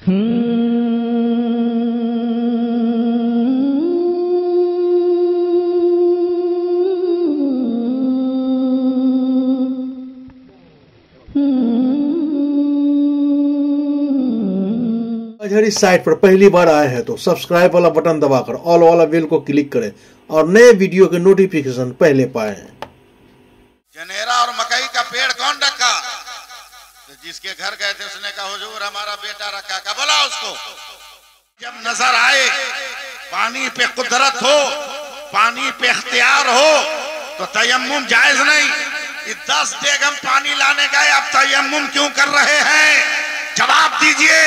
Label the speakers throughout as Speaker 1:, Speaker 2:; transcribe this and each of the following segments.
Speaker 1: अजहर इस साइट पर पहली बार आए हैं तो सब्सक्राइब वाला बटन दबाकर ऑल वाला बेल को क्लिक करें और नए वीडियो के नोटिफिकेशन पहले पाएं।
Speaker 2: जनेरा और मकई का पेड़ कौन रखा? तो जिसके घर गए थे उसने कहा हुजूर हमारा बेटा रखा। का बोला उसको जब नजर आए पानी पे कुदरत हो, पानी पे इख्तियार हो तो तयम्मुम जायज नहीं। 10 डेगम पानी लाने गए, अब तयम्मुम क्यों कर रहे हैं? जवाब दीजिए।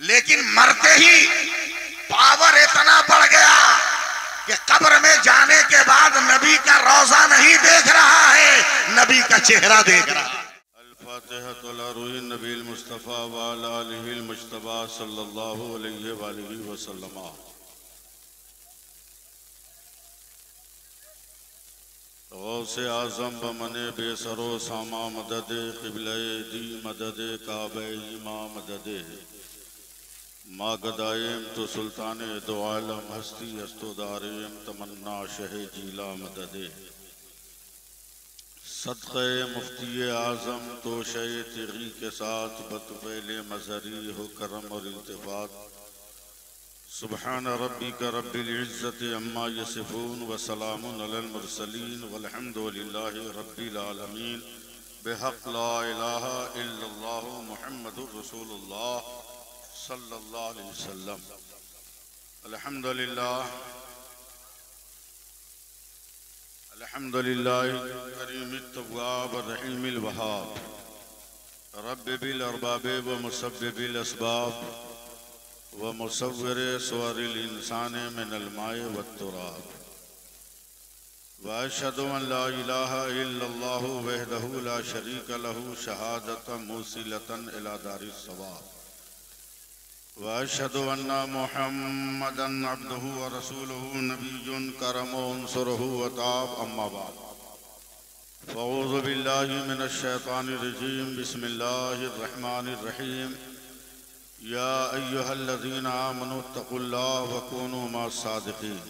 Speaker 2: लेकिन मरते ही पावर इतना बढ़ गया कि कब्र में जाने के बाद नबी का रोजा नहीं देख रहा है, नबी का चेहरा देख रहा है। अल-फातिहा रुई नबील मुस्तफा व आलिहिल मुज्तबा सल्लल्लाहु अलैहि वसल्लम। गौसे आजम बमने बेसरो सामा मदद क़िबले दी मदद काबे इमा मदद मागदायम तो सुल्तान दो आलम हस्ती हस्तोदारेम तमन्ना शहे जीला मददे सदक़े मुफ्ती आज़म तो शे तिगी के साथ बतफ़ैले मज़हरी हो करम और इल्तिफ़ात। सुबहान रब्बिका रब्बिल इज़्ज़ति अम्मा यसिफ़ून व सलामुन अलल मुरसलीन वल्हम्दुलिल्लाहि रब्बिल आलमीन। बिहक़्क़ि ला इलाहा इल्लल्लाहु मुहम्मदुर रसूलुल्लाह सल्लल्लाहु अलैहि वसल्लम। अल्हम्दुलिल्लाह अल्हम्दुलिल्लाह करीमित तव्वाब रहीमिल वहाब रब्बिल अरबाब व मुसब्बिबिल अस्बाब व मुसव्विर सुवरिल इंसान मिनल माए वत तुराब व अशहदु अन ला इलाहा इल्लल्लाहु वहदहु ला शरीका लहु शहादतन मूसिलतन इला दारिस सवाब व अशहदु अन्ना मुहम्मदन अब्दुहु व रसूलुहु नबियुन करमो उनसुरहु व ताब। अम्मा बाद फ़अऊज़ु बिल्लाहि मिनश शैतानिर रजीम। बिस्मिल्लाहिर रहमानिर रहीम। या अय्युहल्लज़ीना आमनु तक़ुल्लाह व कूनू मअस सादिक़ीन।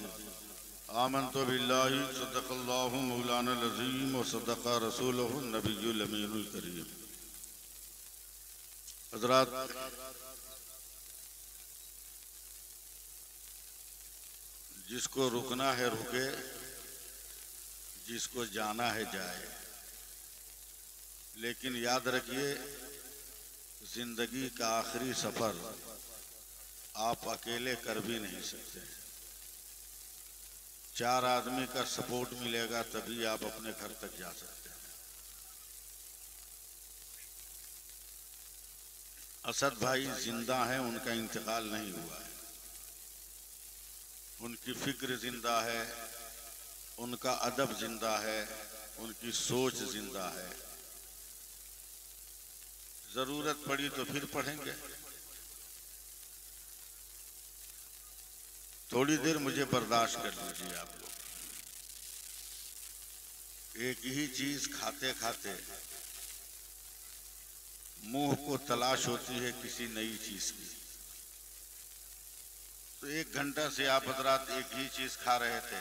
Speaker 2: आमन्तु बिल्लाहि सदक़ल्लाहु मौलानल अज़ीम व सदक़ रसूलुहु नबियुल अमीनुल करीम। हज़रात, जिसको रुकना है रुके, जिसको जाना है जाए। लेकिन याद रखिए, जिंदगी का आखिरी सफर आप अकेले कर भी नहीं सकते। 4 आदमी का सपोर्ट मिलेगा तभी आप अपने घर तक जा सकते हैं। असद भाई जिंदा हैं, उनका इंतकाल नहीं हुआ है। उनकी फिक्र जिंदा है, उनका अदब जिंदा है, उनकी सोच जिंदा है। जरूरत पड़ी तो फिर पढ़ेंगे। थोड़ी देर मुझे बर्दाश्त कर लीजिए आप लोग। एक ही चीज खाते खाते मुंह को तलाश होती है किसी नई चीज की। तो 1 घंटा से आप हज़रात एक ही चीज खा रहे थे,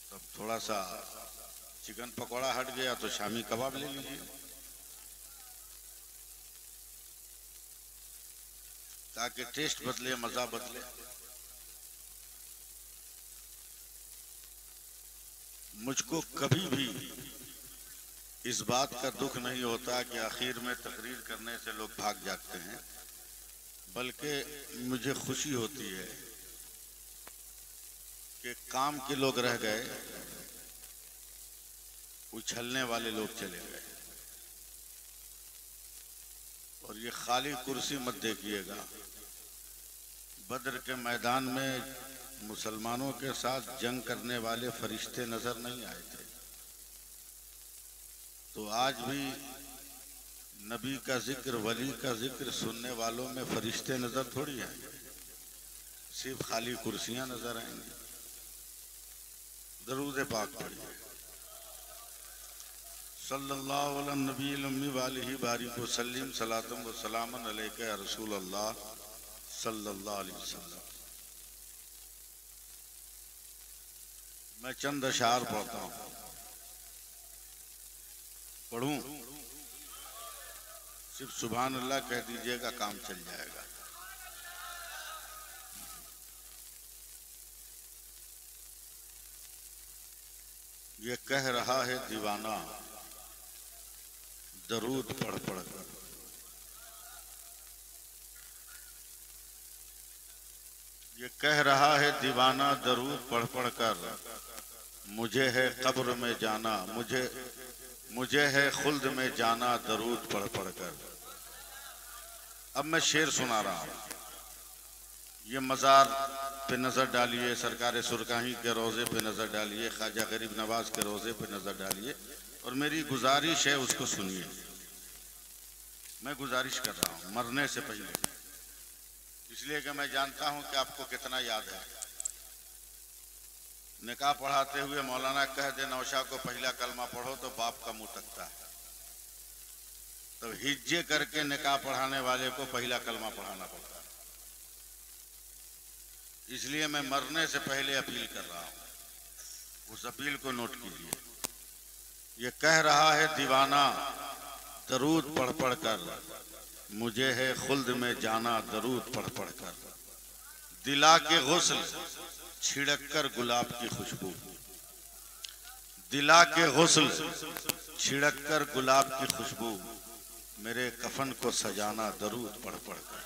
Speaker 2: तब थोड़ा सा चिकन पकौड़ा हट गया तो शामी कबाब ले लीजिए, ताकि टेस्ट बदले, मजा बदले। मुझको कभी भी इस बात का दुख नहीं होता कि आखिर में तकरीर करने से लोग भाग जाते हैं, बल्कि मुझे खुशी होती है कि काम के लोग रह गए, उछलने वाले लोग चले गए। और ये खाली कुर्सी मत देखिएगा। बद्र के मैदान में मुसलमानों के साथ जंग करने वाले फरिश्ते नजर नहीं आए थे, तो आज भी नबी का जिक्र, वली का जिक्र सुनने वालों में फरिश्ते नजर थोड़ी आएंगे, सिर्फ खाली कुर्सियां नजर आएंगी। दरूद पाक पढ़िए। सल्लल्लाहु अलैहि नबील उम्मी वालिही बारिक वसल्लिम सलातम व सलामन अलैका या रसूल अल्लाह सल्लल्लाहु अलैहि वसल्लम। मैं चंद अशार पढ़ता हूँ। पढ़ूं? सिर्फ सुभान अल्लाह कह दीजिएगा, काम चल जाएगा। ये कह रहा है दीवाना दरूद पढ़ पढ़ कर। ये कह रहा है दीवाना दरूद पढ़ पढ़ कर, मुझे है कब्र में जाना, मुझे है खुल्द में जाना दरूद पढ़ पढ़ कर। अब मैं शेर सुना रहा हूं। ये मज़ार पे नजर डालिए, सरकार सुरकाही के रोजे पे नजर डालिए, ख्वाजा गरीब नवाज के रोजे पे नजर डालिए और मेरी गुजारिश है उसको सुनिए। मैं गुजारिश कर रहा हूं मरने से पहले, इसलिए कि मैं जानता हूं कि आपको कितना याद है। निकाह पढ़ाते हुए मौलाना कह दे नौशा को पहला कलमा पढ़ो तो बाप का मुंह तकता है, तो हिज्जे करके निकाह पढ़ाने वाले को पहला कलमा पढ़ाना पड़ता है। इसलिए मैं मरने से पहले अपील कर रहा हूं, उस अपील को नोट कीजिए। ये कह रहा है दीवाना दरूद पढ़ पढ़ कर, मुझे है खुल्द में जाना दरूद पढ़ पढ़ कर। दिला के गुस्ल छिड़क कर गुलाब की खुशबू, दिला के गुस्ल छिड़क कर गुलाब की खुशबू, मेरे कफन को सजाना दरूद पढ़ पढ़ कर।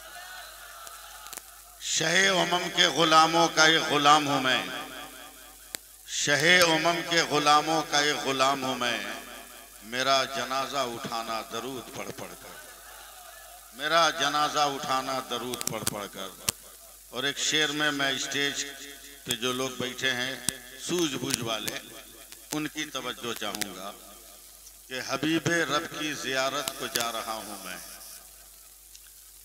Speaker 2: शहे उमम के गुलामों का ये गुलाम हूं मैं, शहे उमम के गुलामों का ये गुलाम हूं मैं, मेरा जनाजा उठाना दरूद पढ़ पढ़ कर, मेरा जनाजा उठाना दरूद पढ़ पढ़ कर। और एक शेर में मैं स्टेज पे जो लोग बैठे हैं सूझबूझ वाले, उनकी तवज्जो चाहूंगा कि हबीबे रब की जियारत को जा रहा हूं मैं,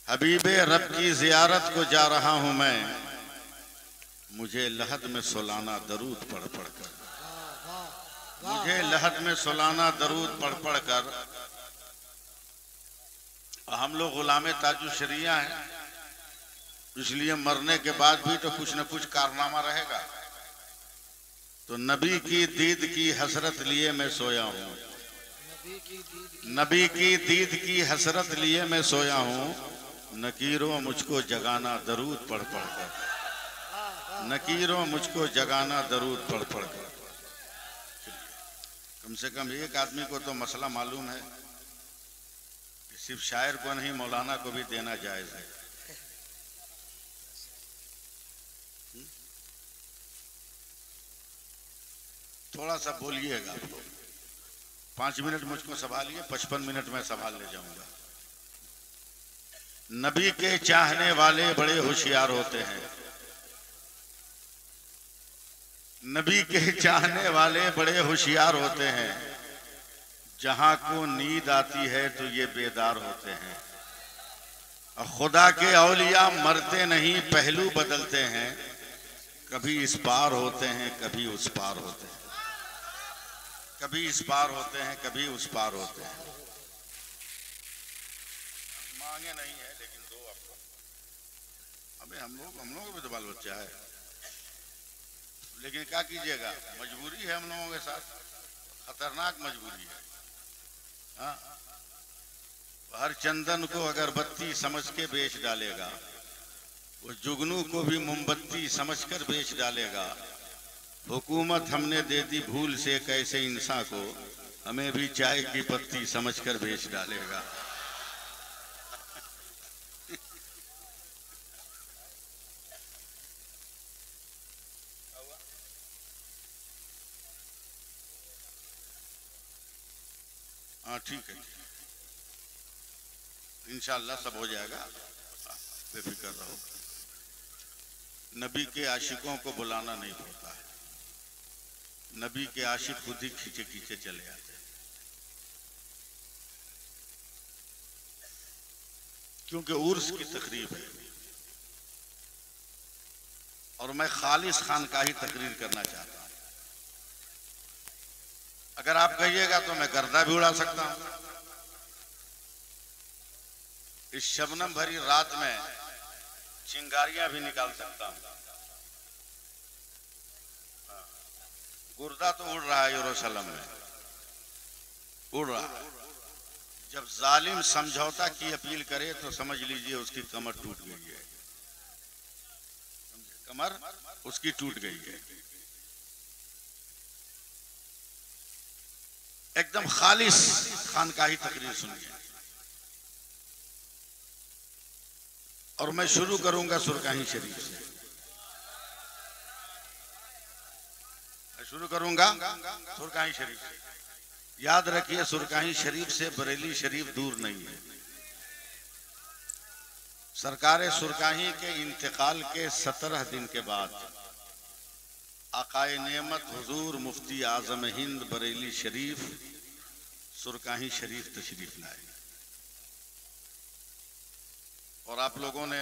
Speaker 2: हबीबे रब की जियारत को जा रहा हूं मैं, मुझे लहद में सुलाना दरूद पढ़ पढ़ कर, मुझे लहद में सुलाना दरूद पढ़ पढ़ कर। हम लोग गुलामे ताजु शरिया हैं, इसलिए मरने के बाद भी तो कुछ न कुछ कारनामा रहेगा। तो नबी की दीद की हसरत लिए मैं सोया हूँ, नबी की दीद की हसरत लिए मैं सोया हूँ, नकीरों मुझको जगाना दरूद पढ़ पढ़ कर, नकीरों मुझको जगाना दरूद पढ़ पढ़ कर। कम से कम एक आदमी को तो मसला मालूम है कि सिर्फ शायर को नहीं मौलाना को भी देना जायज है। थोड़ा सा बोलिएगा, 5 मिनट मुझको संभालिए, 55 मिनट में संभाल ले जाऊंगा। नबी के चाहने वाले बड़े होशियार होते हैं, नबी के चाहने वाले बड़े होशियार होते हैं, जहां को नींद आती है तो ये बेदार होते हैं। और खुदा के औलिया मरते नहीं पहलू बदलते हैं, कभी इस पार होते हैं कभी उस पार होते हैं, कभी इस पार होते हैं कभी उस पार होते हैं। मांगे नहीं है लेकिन दो आपको। अबे हम लोग भी तो बाल बच्चा है, लेकिन क्या कीजिएगा, मजबूरी है हम लोगों के साथ, खतरनाक मजबूरी है। हाँ, हर चंदन को अगरबत्ती समझ के बेच डालेगा, वो जुगनू को भी मोमबत्ती समझकर बेच डालेगा। हुकूमत हमने दे दी भूल से कैसे इंसान को, हमें भी चाय की पत्ती समझकर बेच डालेगा। हाँ ठीक है, इंशाअल्लाह सब हो जाएगा, बेफिक्र रहो। नबी के आशिकों को बुलाना नहीं पड़ता है, नबी के आशिक खुद ही खींचे खींचे चले आते हैं, क्योंकि उर्स की तकरीब है और मैं खालिस खान का ही तकरीर करना चाहता हूं। अगर आप कहिएगा तो मैं गर्दा भी उड़ा सकता हूं। इस शबनम भरी रात में चिंगारियां भी निकाल सकता हूं। गुर्दा तो उड़ रहा है यरूशलेम में, उड़ रहा है। जब जालिम समझौता की अपील करे तो समझ लीजिए उसकी कमर टूट गई है, कमर उसकी टूट गई है। एकदम खालिस खानकाही तकरीर सुनिए। और मैं शुरू करूंगा सुरकाही शरीफ से। शुरू करूंगा सुरकाही शरीफ से। याद रखिए, सुरकाही शरीफ से बरेली शरीफ दूर नहीं है। सरकार सुरकाही के इंतकाल के 17 दिन के बाद आकाए नेमत हुजूर मुफ्ती आजम हिंद बरेली शरीफ सुरकाही शरीफ तशरीफ लाए। और आप लोगों ने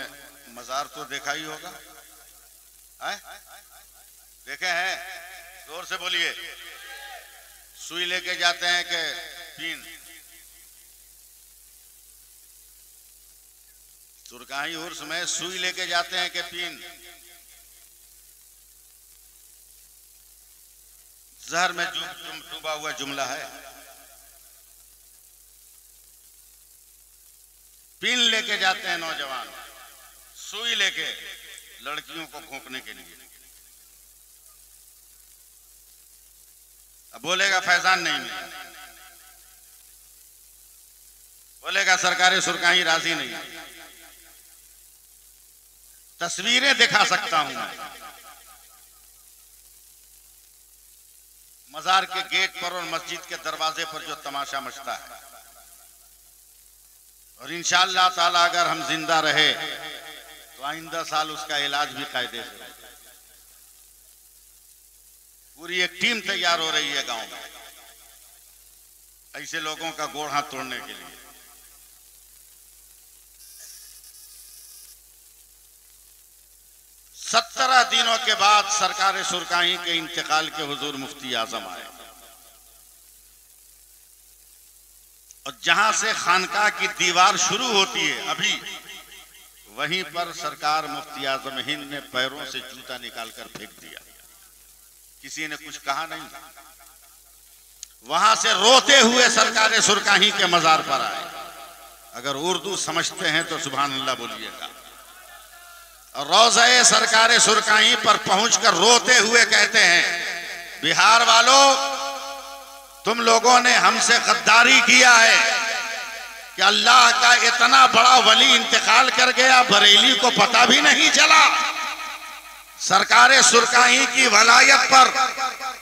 Speaker 2: मजार तो देखा ही होगा, देखे हैं? जोर से बोलिए। सुई लेके जाते हैं कि पीन? सुरकाही उर्स में सुई लेके जाते हैं कि पीन? जहर में डूबा हुआ जुमला है। पिन लेके जाते हैं नौजवान, सुई लेके लड़कियों को घोंपने के लिए। अब बोलेगा फैजान नहीं मिला, बोलेगा सरकार सुरकाही राजी नहीं। तस्वीरें दिखा सकता हूं मैं। मजार के गेट पर और मस्जिद के दरवाजे पर जो तमाशा मचता है, और इंशाअल्लाह ताला अगर हम जिंदा रहे तो आइंदा साल उसका इलाज भी कायदे से। पूरी एक टीम तैयार हो रही है गांव में ऐसे लोगों का गोड़ हाथ तोड़ने के लिए। सत्रह दिनों के बाद सरकार सुरकाही के इंतकाल के हुजूर मुफ्ती आजम आए, और जहां से खानकाह की दीवार शुरू होती है अभी वहीं पर सरकार मुफ्ती आजम हिंद ने पैरों से जूता निकालकर फेंक दिया। किसी ने कुछ कहा नहीं। वहां से रोते हुए सरकार सुरकाही के मजार पर आए। अगर उर्दू समझते हैं तो सुभान अल्लाह बोलिएगा। और रोज़े सरकार सुरकाही पर पहुंचकर रोते हुए कहते हैं, बिहार वालों, तुम लोगों ने हमसे गद्दारी किया है कि अल्लाह का इतना बड़ा वली इंतकाल कर गया, बरेली को पता भी नहीं चला। सरकार सुरकाही की वलायत पर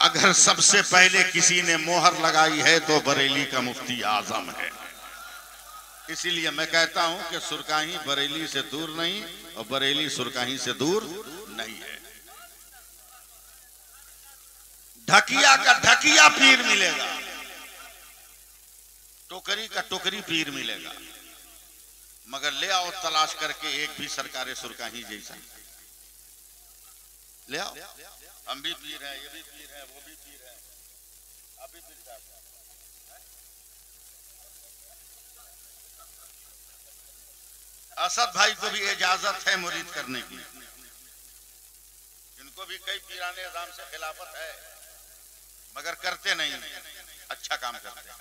Speaker 2: अगर सबसे पहले किसी ने मोहर लगाई है तो बरेली का मुफ्ती आजम है। इसीलिए मैं कहता हूं कि सुरकाही बरेली से दूर नहीं और बरेली सुरकाही से दूर नहीं है। ढकिया का ढकिया पीर मिलेगा, टोकरी का टोकरी पीर मिलेगा, मगर ले आओ तलाश करके एक भी सरकार सुरकाही जैसा ले आओ। हम भी पीर हैं, ये भी पीर है, वो भी पीर है, आप भी पीर साहब। असद भाई को भी इजाजत है मुरीद करने की, इनको भी कई पीराने निजाम से खिलाफत है, मगर करते नहीं, अच्छा काम करते हैं।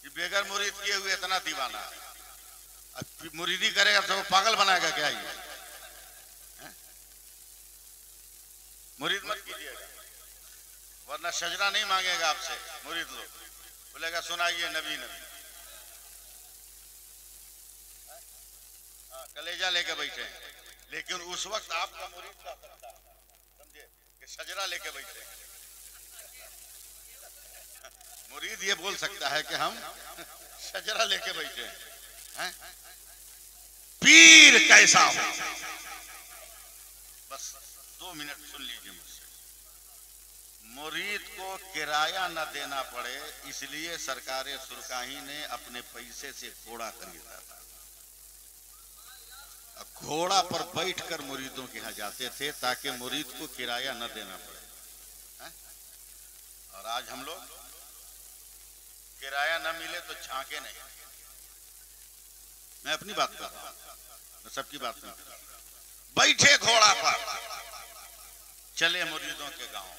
Speaker 2: ये बेगर मुरीद किए हुए इतना दीवाना है, अब मुरीदी करेगा तो वो पागल बनाएगा क्या? ये मुरीद मत कीजिएगा, वरना शजरा नहीं मांगेगा आपसे मुरीद लोग, बोलेगा सुनाइए नबी नबी। कलेजा लेके बैठे हैं, लेकिन उस वक्त आपका मुरीद क्या करता है, समझे, कि शजरा लेके बैठे हैं। मुरीद ये बोल सकता है कि हम शजरा लेके बैठे हैं। पीर कैसा हो, बस 2 मिनट सुन लीजिए मुझसे। मुरीद को किराया न देना पड़े इसलिए सरकार सुरकाही ने अपने पैसे से घोड़ा खरीदा था। घोड़ा पर बैठकर मुरीदों के यहाँ जाते थे ताकि मुरीद को किराया न देना पड़े। और आज हम लोग किराया न मिले तो झांके नहीं। मैं अपनी बात कर रहा हूं, मैं सबकी बात नहीं कर रहा। बैठे घोड़ा पर चले मुरीदों के गांव।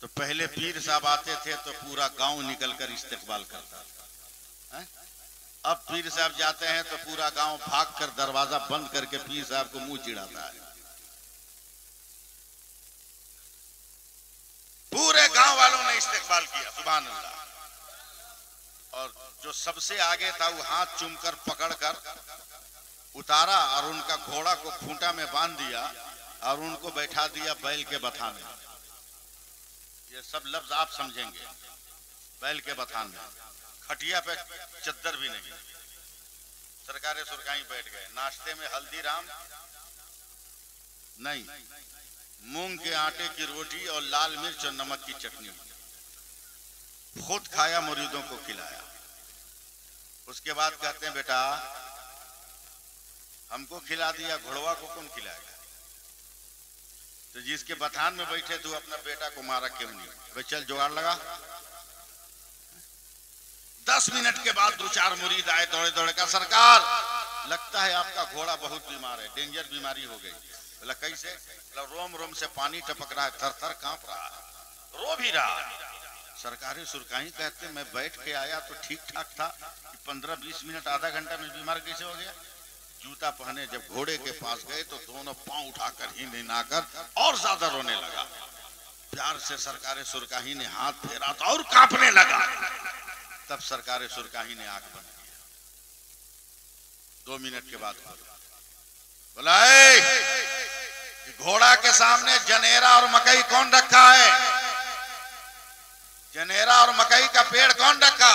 Speaker 2: तो पहले पीर साहब आते थे तो पूरा गांव निकलकर इस्तकबाल करता था। अब पीर साहब जाते हैं तो पूरा गांव भागकर दरवाजा बंद करके पीर साहब को मुंह चिढ़ाता है। पूरे गांव वालों ने इस्तकबाल किया, सुभान अल्लाह। और जो सबसे आगे था वो हाथ चूमकर पकड़कर उतारा और उनका घोड़ा को खूंटा में बांध दिया और उनको बैठा दिया बैल के बथान में। ये सब लफ्ज आप समझेंगे। बैल के बथान में, खटिया पे चद्दर भी नहीं। सरकारे सुरकाई बैठ गए। नाश्ते में हल्दीराम नहीं, मूंग के आटे की रोटी और लाल मिर्च और नमक की चटनी। खुद खाया, मुरीदों को खिलाया। उसके बाद कहते हैं बेटा हमको खिला दिया, घोड़वा को कौन खिलाएगा? तो जिसके बथान में बैठे तू अपना बेटा को मारा क्यों नहीं? भाई चल जुगाड़ लगा। 10 मिनट के बाद 2-4 मुरीद आए दौड़े दौड़े का, सरकार लगता है आपका घोड़ा बहुत बीमार है, डेंजर बीमारी हो गई। बोला कैसे? बोला रोम रोम से पानी टपक रहा है, थर थर कांप रहा है, रो भी रहा है। सरकारी सुरकाही कहते मैं बैठ के आया तो ठीक ठाक था, 15-20 मिनट आधा घंटा में बीमार कैसे हो गया? जूता पहने जब घोड़े के पास गए तो दोनों पांव उठाकर ही हिलाकर और ज्यादा रोने लगा। प्यार से सरकारे सुरकाही ने हाथ फेरा तो और कांपने लगा। तब सरकारे सुरकाही ने आंख बंद किया। 2 मिनट के बाद बोला घोड़ा के सामने जनेरा और मकई कौन रखा है? जनेरा और मकई का पेड़ कौन रखा?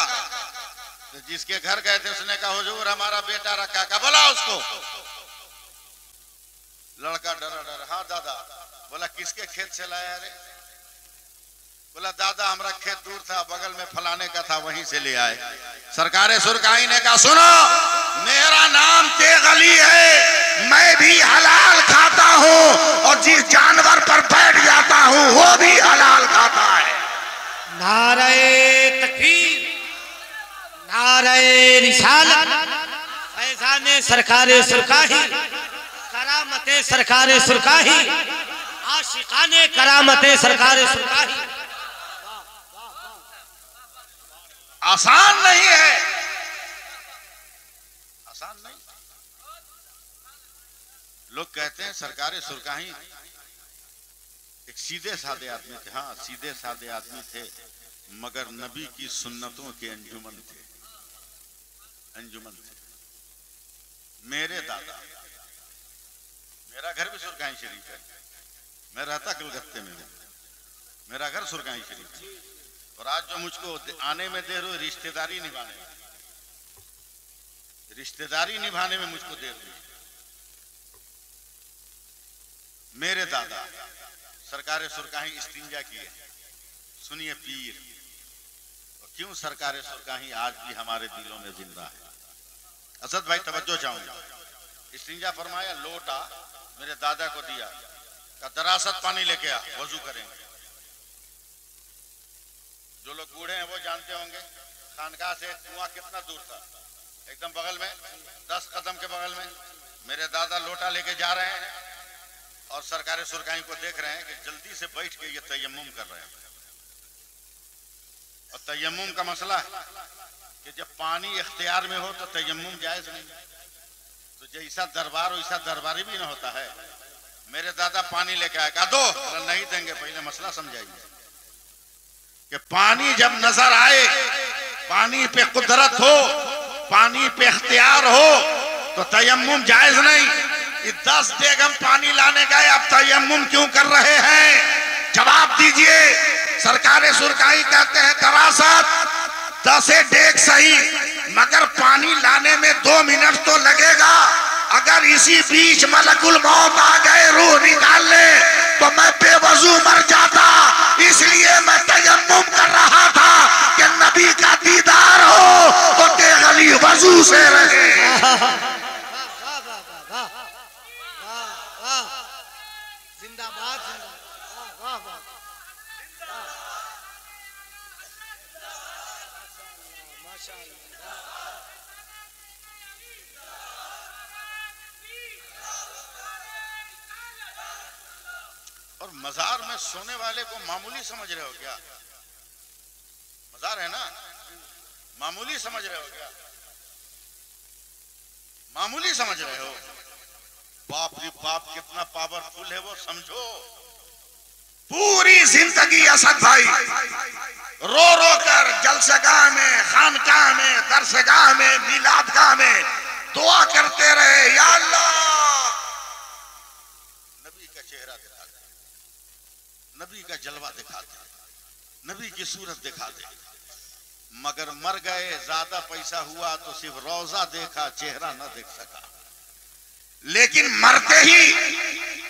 Speaker 2: तो जिसके घर गए थे उसने कहा हुजूर हमारा बेटा रखा। का बोला उसको? लड़का डरा डरा, हाँ दादा। बोला किसके खेत से लाया रे? बोला दादा हमारा खेत दूर था, बगल में फलाने का था, वहीं से ले आए। सरकारे सुरकाई ने कहा सुनो, मेरा नाम तेगली है, मैं भी हलाल खाता हूँ और जिस जानवर पर बैठ जाता हूँ वो भी हलाल खाता है।
Speaker 3: नारे तकबीर, नारे रिसालत, फैज़ाने सरकारे सुरकाही, करामते सरकारे सुरकाही, आशिकाने करामते सरकारे सुरकाही।
Speaker 2: आसान नहीं है, आसान नहीं। लोग कहते हैं सरकारे सुरकाही एक सीधे साधे आदमी थे। हाँ सीधे साधे आदमी थे, मगर नबी की सुन्नतों के अंजुमन थे, अंजुमन थे। मेरे दादा, मेरा घर भी सुरकाही शरीफ है, मैं रहता कलकत्ते में हूँ, मेरा घर सुरकाही शरीफ है। और आज जो मुझको आने में देर हुई रिश्तेदारी निभाने में, रिश्तेदारी निभाने में मुझको देर हुई। मेरे दादा सरकारे सुरकाही इस्तिंजा किए। सुनिए पीर, और क्यों सरकारे सुरकाही आज भी हमारे दिलों में जिंदा है। असद भाई तवज्जो चाहूंगा। इस्तिंजा फरमाया, लोटा मेरे दादा को दिया, का दरासत पानी लेके आ, वजू करेंगे। जो लोग बूढ़े हैं वो जानते होंगे खानकाह से कुआं कितना दूर था, एकदम बगल में, 10 कदम के बगल में। मेरे दादा लोटा लेके जा रहे हैं और सरकारे सुरकाही को देख रहे हैं कि जल्दी से बैठ के ये तयम्मुम कर रहे हैं। और तयम्मुम का मसला है कि जब पानी इख्तियार में हो तो तयम्मुम जायज नहीं, तो जैसा दरबार वैसा दरबारी भी ना होता है। मेरे दादा पानी लेके आए, कहा दो, नहीं देंगे, पहले मसला समझाइए कि पानी जब नजर आए, पानी पे कुदरत हो, पानी पे इख्तियार हो तो तयम्मुम जायज नहीं। 10 डेग हम पानी लाने गए, अब तयम्मुम क्यों कर रहे हैं? जवाब दीजिए। सरकारे सुरकाही कहते हैं दरासत 10 डेग सही, मगर पानी लाने में 2 मिनट तो लगेगा। अगर इसी बीच मलकुल मौत आ गए रूह निकालने तो मैं बेवजू मर जाता। इसलिए मैं तयम्मुम कर रहा था कि नबी का दीदार हो तो तेगली वजू से रहे।
Speaker 3: जिंदाबाद,
Speaker 2: और मजार में सोने वाले को मामूली समझ रहे हो क्या? मजार है ना, मामूली समझ रहे हो क्या? मामूली समझ रहे हो? बाप रे बाप, कितना पावरफुल है वो, समझो। पूरी जिंदगी असद भाई रो रो कर जलसगाह में, खानकाह में, दरसगाह में, मिलादगाह में दुआ करते रहे, या अल्लाह नबी का चेहरा दिखा दे, नबी का जलवा दिखा दे, नबी की सूरत दिखा दे। मगर मर गए, ज्यादा पैसा हुआ तो सिर्फ रोजा देखा, चेहरा न देख सका। लेकिन मरते ही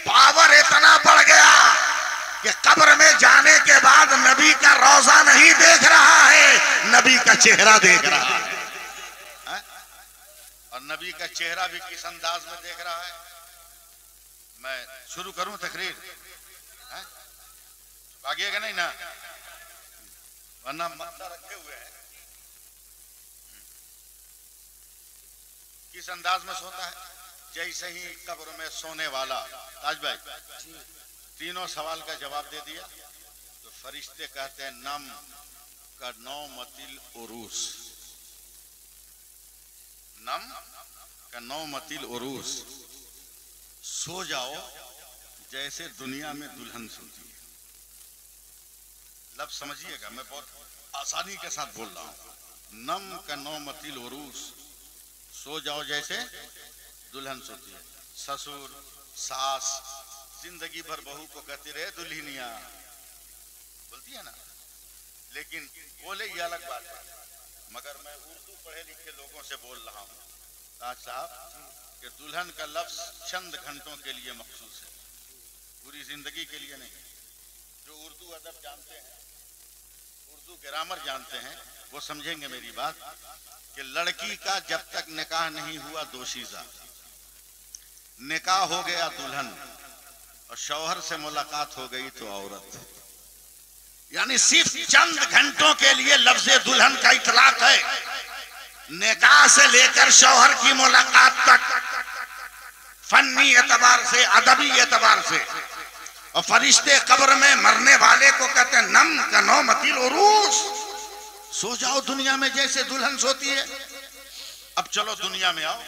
Speaker 2: पावर इतना बढ़ गया कि कब्र में जाने के बाद नबी का रोजा नहीं देख रहा है, नबी का चेहरा देख रहा है। और नबी का चेहरा भी किस अंदाज में देख रहा है? मैं शुरू करूं तकरीर? भागिएगा नहीं ना, वरना मत्ता रखे हुए हैं। किस अंदाज में सोता है? जैसे ही कब्र में सोने वाला, ताज भाई तीनों सवाल का जवाब दे दिया तो फरिश्ते कहते हैं नम का नौमतिल उरूस, नम का नौमतिल उरूस, सो जाओ जैसे दुनिया में दुल्हन सोती है। लफ्ज समझिएगा, मैं बहुत आसानी के साथ बोल रहा हूं। नम का नौमतिल उरूस, सो जाओ जैसे दुल्हन सोती है। ससुर सास जिंदगी भर बहू को कहती रहे दुल्हनिया, बोलती है ना, लेकिन बोले ये अलग बात है। मगर मैं उर्दू पढ़े लिखे लोगों से बोल रहा हूँ ताज साहब कि दुल्हन का लफ्ज चंद घंटों के लिए मखसूस है, पूरी जिंदगी के लिए नहीं। जो उर्दू अदब जानते हैं, उर्दू ग्रामर जानते हैं, वो समझेंगे मेरी बात कि लड़की का जब तक निकाह नहीं हुआ दोशीजा, निकाह हो गया दुल्हन और शौहर से मुलाकात हो गई तो औरत। यानी सिर्फ चंद घंटों के लिए लफ्ज़ दुल्हन का इतलाक है। निकाह से लेकर शौहर की मुलाकात तक फन्नी एतबार से, अदबी एतबार से। और फरिश्ते कब्र में मरने वाले को कहते हैं नम का नौमतिल उरूस, सो जाओ दुनिया में जैसे दुल्हन सोती है। अब चलो दुनिया में आओ।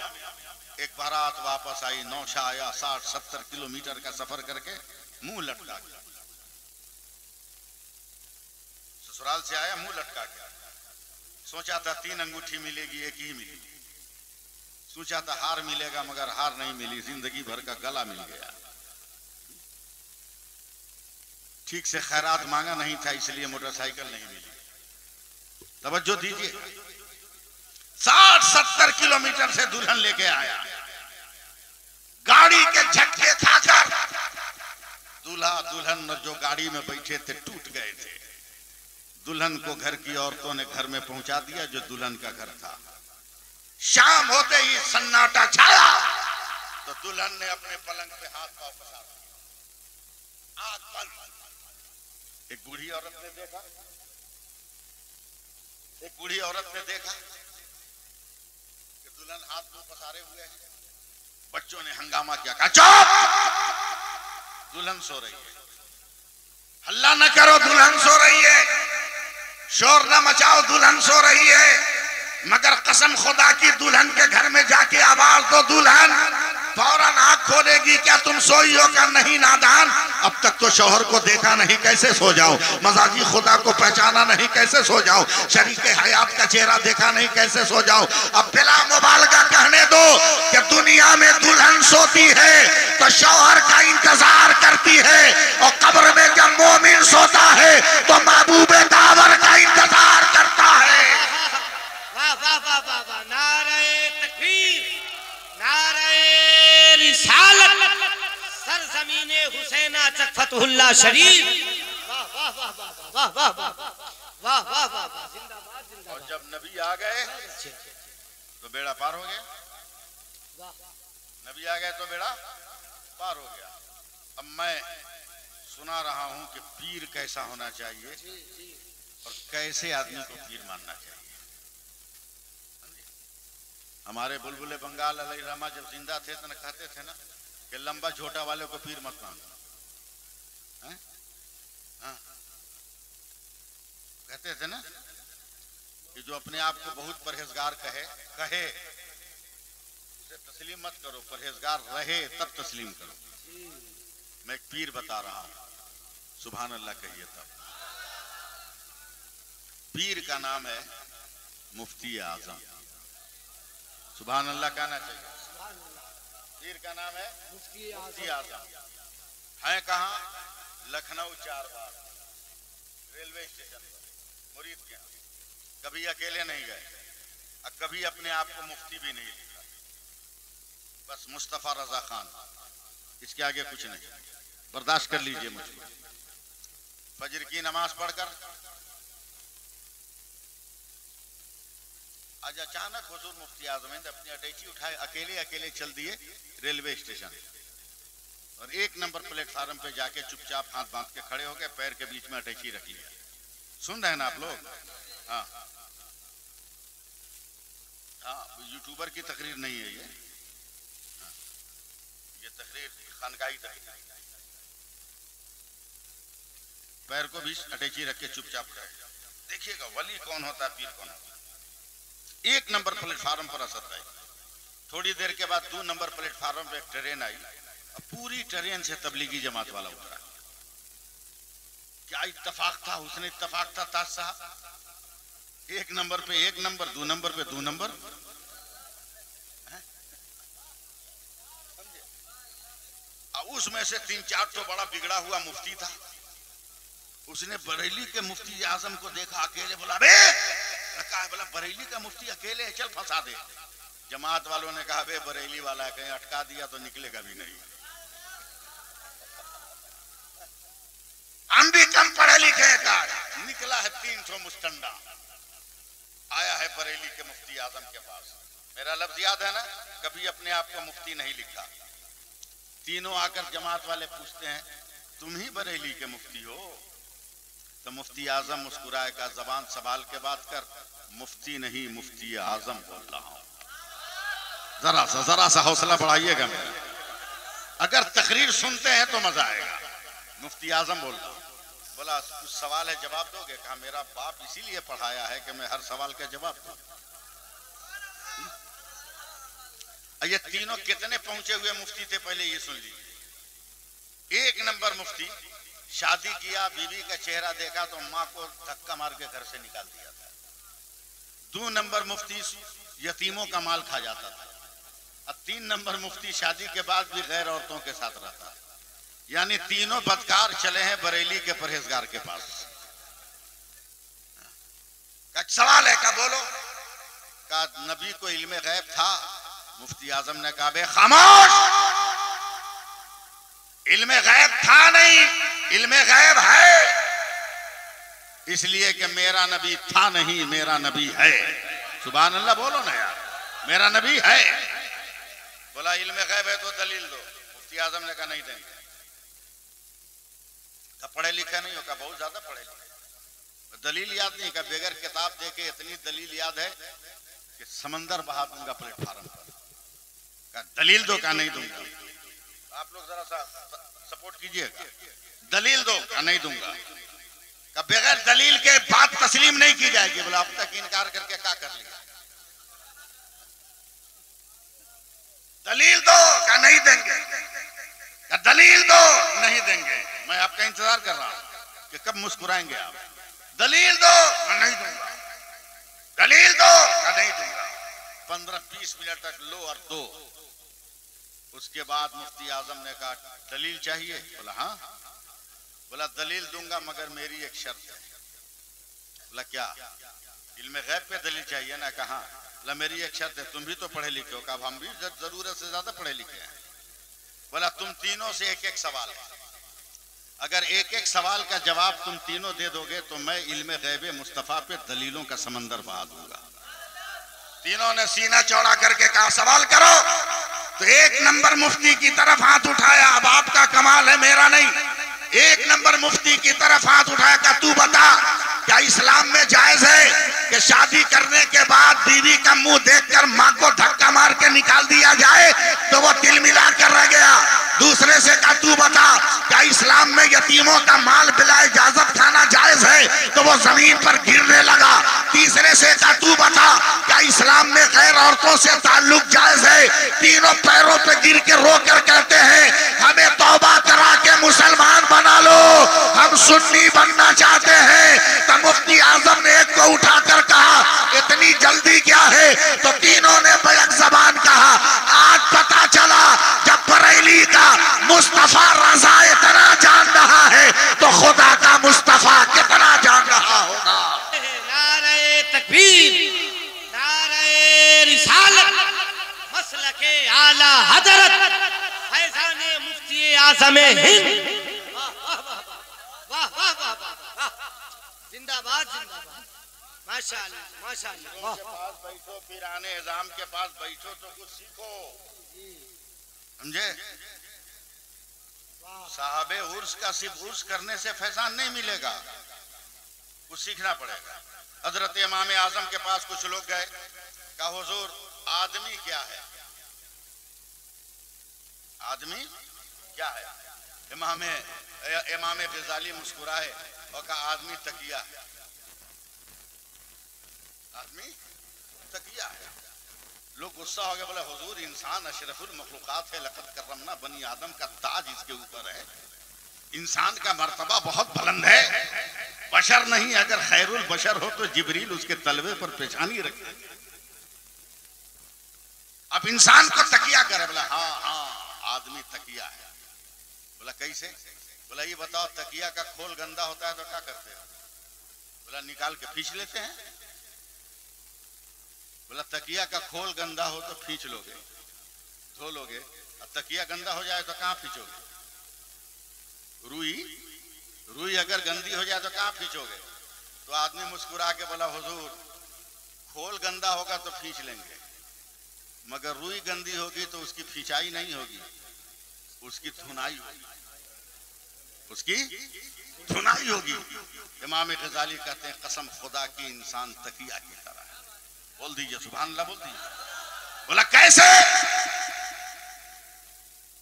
Speaker 2: एक बारात वापस आई, नौशा आया 60-70 किलोमीटर का सफर करके, मुंह लटका के ससुराल से आया, मुंह लटका के। सोचा था 3 अंगूठी मिलेगी, एक ही मिली। सोचा था हार मिलेगा, मगर हार नहीं मिली, जिंदगी भर का गला मिल गया। ठीक से खैरात मांगा नहीं था, इसलिए मोटरसाइकिल नहीं मिली। तवज्जो दीजिए, 60-70 किलोमीटर से दुल्हन लेके आया, गाड़ी के झटके खाकर दूल्हा दुल्हन जो गाड़ी में बैठे थे टूट गए थे। दुल्हन को घर की औरतों ने घर में पहुंचा दिया जो दुल्हन का घर था। शाम होते ही सन्नाटा छाया तो दुल्हन ने अपने पलंग पे हाथ पांव पसार दिया, आग बंद। एक बूढ़ी औरत ने देखा, एक बूढ़ी औरत ने देखा कि दुल्हन हाथ मुंह पसारे हुए है। बच्चों ने हंगामा किया, कहा चुप, दुल्हन सो रही है, हल्ला न करो, दुल्हन सो रही है, शोर न मचाओ, दुल्हन सो रही है। मगर कसम खुदा की दुल्हन के घर में जाके आवाज दो, दुल्हन फौरन आंख खोलेगी, क्या तुम सोई हो? क्या नहीं नादान, अब तक तो शौहर को देखा नहीं, कैसे सो जाओ? मजाजी खुदा को पहचाना नहीं, कैसे सो जाओ? शरीक हयात का चेहरा देखा नहीं, कैसे सो जाओ? अब बिला मुबालगा कहने दो कि दुनिया में दुल्हन सोती है तो शौहर का इंतजार करती है, और कब्र में जब मोमिन सोता है तो महबूबे दावर का इंतजार करता है।
Speaker 3: वाह वाह वाह वाह वाह, नारे तकबीर, नारे रिसालत, सरजमीने हुसैना चक फतहुल्लाह शरीफ। वाह वाह वाह वाह वाह वाह वाह वाह वाह वाह वाह, जिंदाबाद जिंदाबाद।
Speaker 2: और जब नबी आ गए तो बेड़ा पार हो गया। नबी आ गए तो बेड़ा पार हो गया। अब मैं सुना रहा हूं कि पीर कैसा होना चाहिए और कैसे आदमी को पीर मानना चाहिए। हमारे बुलबुल बंगाल अलैहिर्रहमा जब जिंदा थे तो कहते थे ना कि लंबा छोटा वाले को पीर मत मानो। कहते थे ना कि जो अपने आप को बहुत परहेजगार कहे उसे तस्लीम मत करो, परहेजगार रहे तब तस्लीम करो। मैं एक पीर बता रहा हूं, सुभान अल्लाह कहिए तब। पीर का नाम है मुफ्ती आजम। सुभान अल्लाह कहना चाहिए। पीर का नाम है मुफ्ती आजम। है कहाँ? लखनऊ 4 बार रेलवे स्टेशन पर मुरीद के यहाँ। कभी अकेले नहीं गए और कभी अपने आप को मुफ्ती भी नहीं लिखा। बस मुस्तफा रजा खान, इसके आगे कुछ नहीं। बर्दाश्त कर लीजिए मुझको। फजर की नमाज पढ़कर आज अचानक हुजूर मुफ्ती आजम अपनी अटैची उठाए अकेले चल दिए रेलवे स्टेशन और 1 नंबर प्लेटफार्म पे जाके चुपचाप हाथ बांध के खड़े हो गए, पैर के बीच में अटैची रख लिया। सुन रहे हैं ना आप लोग? हाँ हाँ, यूट्यूबर की तकरीर नहीं है ये। हाँ, ये तकरीर खानकाही तकरीर। पैर को भी अटैची रख के चुपचाप खड़े। देखिएगा वली कौन होता है, पीर कौन होता है। 1 नंबर प्लेटफार्म पर असर आई। थोड़ी देर के बाद 2 नंबर प्लेटफार्म पे एक ट्रेन आई। पूरी ट्रेन से तबलीगी जमात वाला उतरा। क्या इत्तेफाक था, उसने इत्तेफाक था ताज साहब। 1 नंबर पे 1 नंबर, 2 नंबर पे 2 नंबर। उसमें से 3-4 तो बड़ा बिगड़ा हुआ मुफ्ती था। उसने बरेली के मुफ्ती आजम को देखा अकेले, बोला बे रखा है, बोला बरेली का मुफ्ती अकेले है, चल फंसा दे। जमात वालों ने कहा बे बरेली वाला है, कहीं अटका दिया तो निकलेगा भी नहीं। हम भी कम पढ़े लिखे का निकला है 300 मुस्तंडा। आया है बरेली के मुफ्ती आजम के पास। मेरा लफ्ज याद है ना, कभी अपने आप को मुफ्ती नहीं लिखा। तीनों आकर जमात वाले पूछते हैं तुम ही बरेली के मुफ्ती हो? तो मुफ्ती आजम मुस्कुराए का जबान सवाल के बाद कर, मुफ्ती नहीं मुफ्ती आजम बोल रहा हूं। जरा सा हौसला बढ़ाइएगा मेरा। अगर तकरीर सुनते हैं तो मजा आएगा। मुफ्ती आजम बोल रहा, बोला कुछ सवाल है जवाब दोगे? कहा मेरा बाप इसीलिए पढ़ाया है कि मैं हर सवाल का जवाब दूं। ये तीनों कितने पहुंचे हुए मुफ्ती थे पहले ये सुन लीजिए। 1 नंबर मुफ्ती शादी किया, बीवी का चेहरा देखा तो मां को धक्का मार के घर से निकाल दिया था। 2 नंबर मुफ्ती यतीमों का माल खा जाता था। और 3 नंबर मुफ्ती शादी के बाद भी गैर औरतों के साथ रहता। यानी तीनों बदकार चले हैं बरेली के परहेजगार के पास। सवाल है क्या बोलो? का नबी को इल्मे गैब था? मुफ्ती आजम ने कहा बे खामोश, इल्मे गैब था नहीं, इल्मे गैब है। इसलिए कि मेरा नबी था नहीं, मेरा नबी है। सुभान अल्लाह बोलो ना यार, मेरा नबी है। बोला इल्मे गैब है तो दलील दो। मुफ्ती आजम ने कहा नहीं देंगे। पढ़े लिखे नहीं हो? का बहुत ज्यादा पढ़े लिखे। दलील याद नहीं? का बगैर किताब देखे इतनी दलील याद है कि समंदर बहा दूंगा प्लेटफार्म पर। का दलील दो? का नहीं दूंगा। आप लोग जरा सा सपोर्ट कीजिएगा। दलील दो? का नहीं दूंगा। का बगैर दलील के बात तस्लीम नहीं की जाएगी। बोला अब तक इनकार करके क्या कर लिया? दलील दो? का नहीं देंगे। का दलील दो? नहीं देंगे। मैं आपका इंतजार कर रहा हूं कि कब मुस्कुराएंगे आप। दलील दो? का नहीं दूंगा। दलील दो? का नहीं दूंगा। 15-20 मिनट तक लो और दो। उसके बाद मुफ्ती आजम ने कहा दलील चाहिए? बोला हाँ। बोला दलील दूंगा मगर मेरी एक शर्त है। बोला क्या? इल्मे गैब पे दलील चाहिए ना? कहा? बोला मेरी एक शर्त है। तुम भी तो पढ़े लिखे हो? कहा हम भी जरूरत से ज्यादा पढ़े लिखे हैं। बोला तुम तीनों से 1-1 सवाल है। अगर 1-1 सवाल का जवाब तुम तीनों दे दोगे तो मैं इल्मे गैबे मुस्तफा पे दलीलों का समंदर बहा दूंगा। तीनों ने सीना चौड़ा करके कहा सवाल करो। तो 1 नंबर मुफ्ती की तरफ हाथ उठाया। अब आपका कमाल है, मेरा नहीं। 1 नंबर मुफ्ती की तरफ हाथ उठाया। क्या तू बता क्या इस्लाम में जायज है
Speaker 4: कि शादी करने के बाद बीवी का मुंह देखकर माँ को धक्का मार के निकाल दिया जाए तो वो तिल मिला कर रह गया। दूसरे से कहा तू बता क्या इस्लाम में यतीमों का माल बिला इजाजत खाना जायज है, तो वो जमीन पर गिरने लगा। तीसरे से कहा तू बता क्या इस्लाम में गैर औरतों से ताल्लुक जायज है। तीनों पैरों पे गिर के रो कर कहते हैं हमें तौबा करा के मुसलमान बना लो, हम सुन्नी बनना चाहते हैं। तो मुफ्ती आजम ने एक को उठाकर कहा इतनी जल्दी क्या है, तो तीनों ने बैक जबान कहा आज पता चला जब बरेली का मुस्तफा रजा इतना जान रहा है तो खुदा का मुस्तफा कितना जान रहा होगा।
Speaker 3: नारे तकबीर, नारे रिसालत, मसलके आला हजरत फैजाने मुफ्ती आज़म हिंद। वाह वाह वाह वाह, जिंदाबाद जिंदाबाद, माशाअल्लाह माशाअल्लाह।
Speaker 4: के पास बैठो, पीराने इज़ाम के पास बैठो तो कुछ सीखो, समझे। साहबे उर्स का सिर्फ उर्स करने से फैजान नहीं मिलेगा, कुछ सीखना पड़ेगा। हजरत इमाम आजम के पास कुछ लोग गए, कहा हुजूर आदमी क्या है, आदमी क्या है। इमाम गजाली मुस्कुराए और कहा आदमी तकिया है, आदमी तकिया है। लोग गुस्सा हो गए, बोले हुजूर इंसान अशरफुल मखलूकात है, लक़द करमना बनी आदम का ताज इसके ऊपर है, इंसान का मर्तबा बहुत बुलंद है, बशर नहीं, अगर खैरुल बशर हो तो जिब्रील उसके तलवे पर पेशानी रखे। अब इंसान को तकिया करे, बोला हाँ हाँ आदमी तकिया है। बोला कैसे, बोला ये बताओ तकिया का खोल गंदा होता है तो क्या करते हो, बोला निकाल के खींच लेते हैं। बोला तकिया का खोल गंदा हो तो खींच लोगे, धो लोगे, और तकिया गंदा हो जाए तो कहाँ खींचोगे। रुई अगर गंदी हो जाए तो कहाँ खींचोगे। तो आदमी मुस्कुरा के बोला हुजूर खोल गंदा होगा तो खींच लेंगे, मगर रुई गंदी होगी तो उसकी खिंचाई नहीं होगी, उसकी धुनाई होगी, उसकी धुनाई होगी। इमाम गजाली कहते हैं कसम खुदा की इंसान तकिया की तरह है। बोल दीजिए सुभान अल्लाह, बोल दीजिए। बोला कैसे,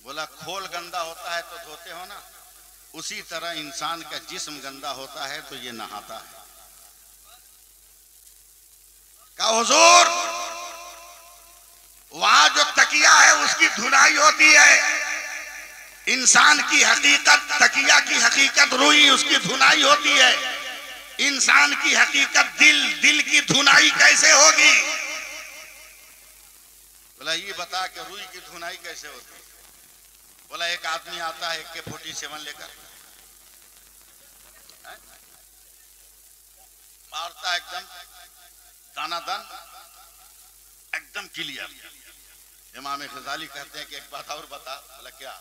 Speaker 4: बोला खोल गंदा होता है तो धोते हो ना, उसी तरह इंसान का जिस्म गंदा होता है तो ये नहाता है। कहा हुजूर वहां जो तकिया है उसकी धुनाई होती है, इंसान की हकीकत तकिया की हकीकत रुई, उसकी धुनाई होती है। इंसान की हकीकत दिल की धुनाई कैसे होगी। बोला ये बता कि रुई की धुनाई कैसे होती है। बोला एक आदमी आता है AK-47 लेकर, मारता एकदम दानादान, एकदम क्लियर। इमाम गजाली कहते हैं कि एक बात और बता। बोला क्या,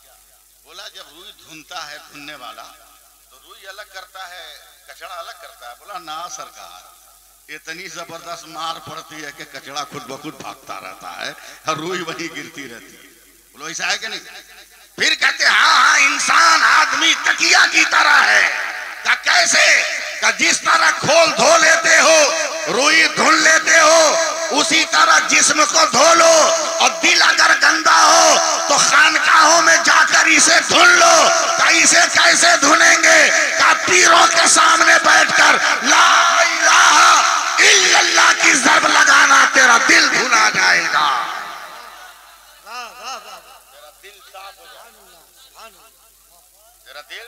Speaker 4: बोला जब रुई धुनता है धुनने वाला तो रुई अलग करता है, कचड़ा अलग करता है। बोला ना सरकार, इतनी जबरदस्त मार पड़ती है कि कचड़ा खुद ब खुद भागता रहता है और रुई वहीं गिरती रहती है। बोलो ऐसा है कि नहीं। फिर कहते हाँ हाँ इंसान आदमी तकिया की तरह है। का कैसे, का जिस तरह खोल धो लेते हो, रुई धुल लेते हो, उसी तरह जिस्म को धो लो। और दिल अगर गंदा हो तो खानकाहों में जाकर इसे धुल लो। का इसे कैसे धुलेंगे, का पीरों के सामने बैठकर ला इलाहा इल्लल्लाह की ज़रब लगाना, तेरा दिल धुला जाएगा। तेरा दिल साफ हो जाएगा, तेरा दिल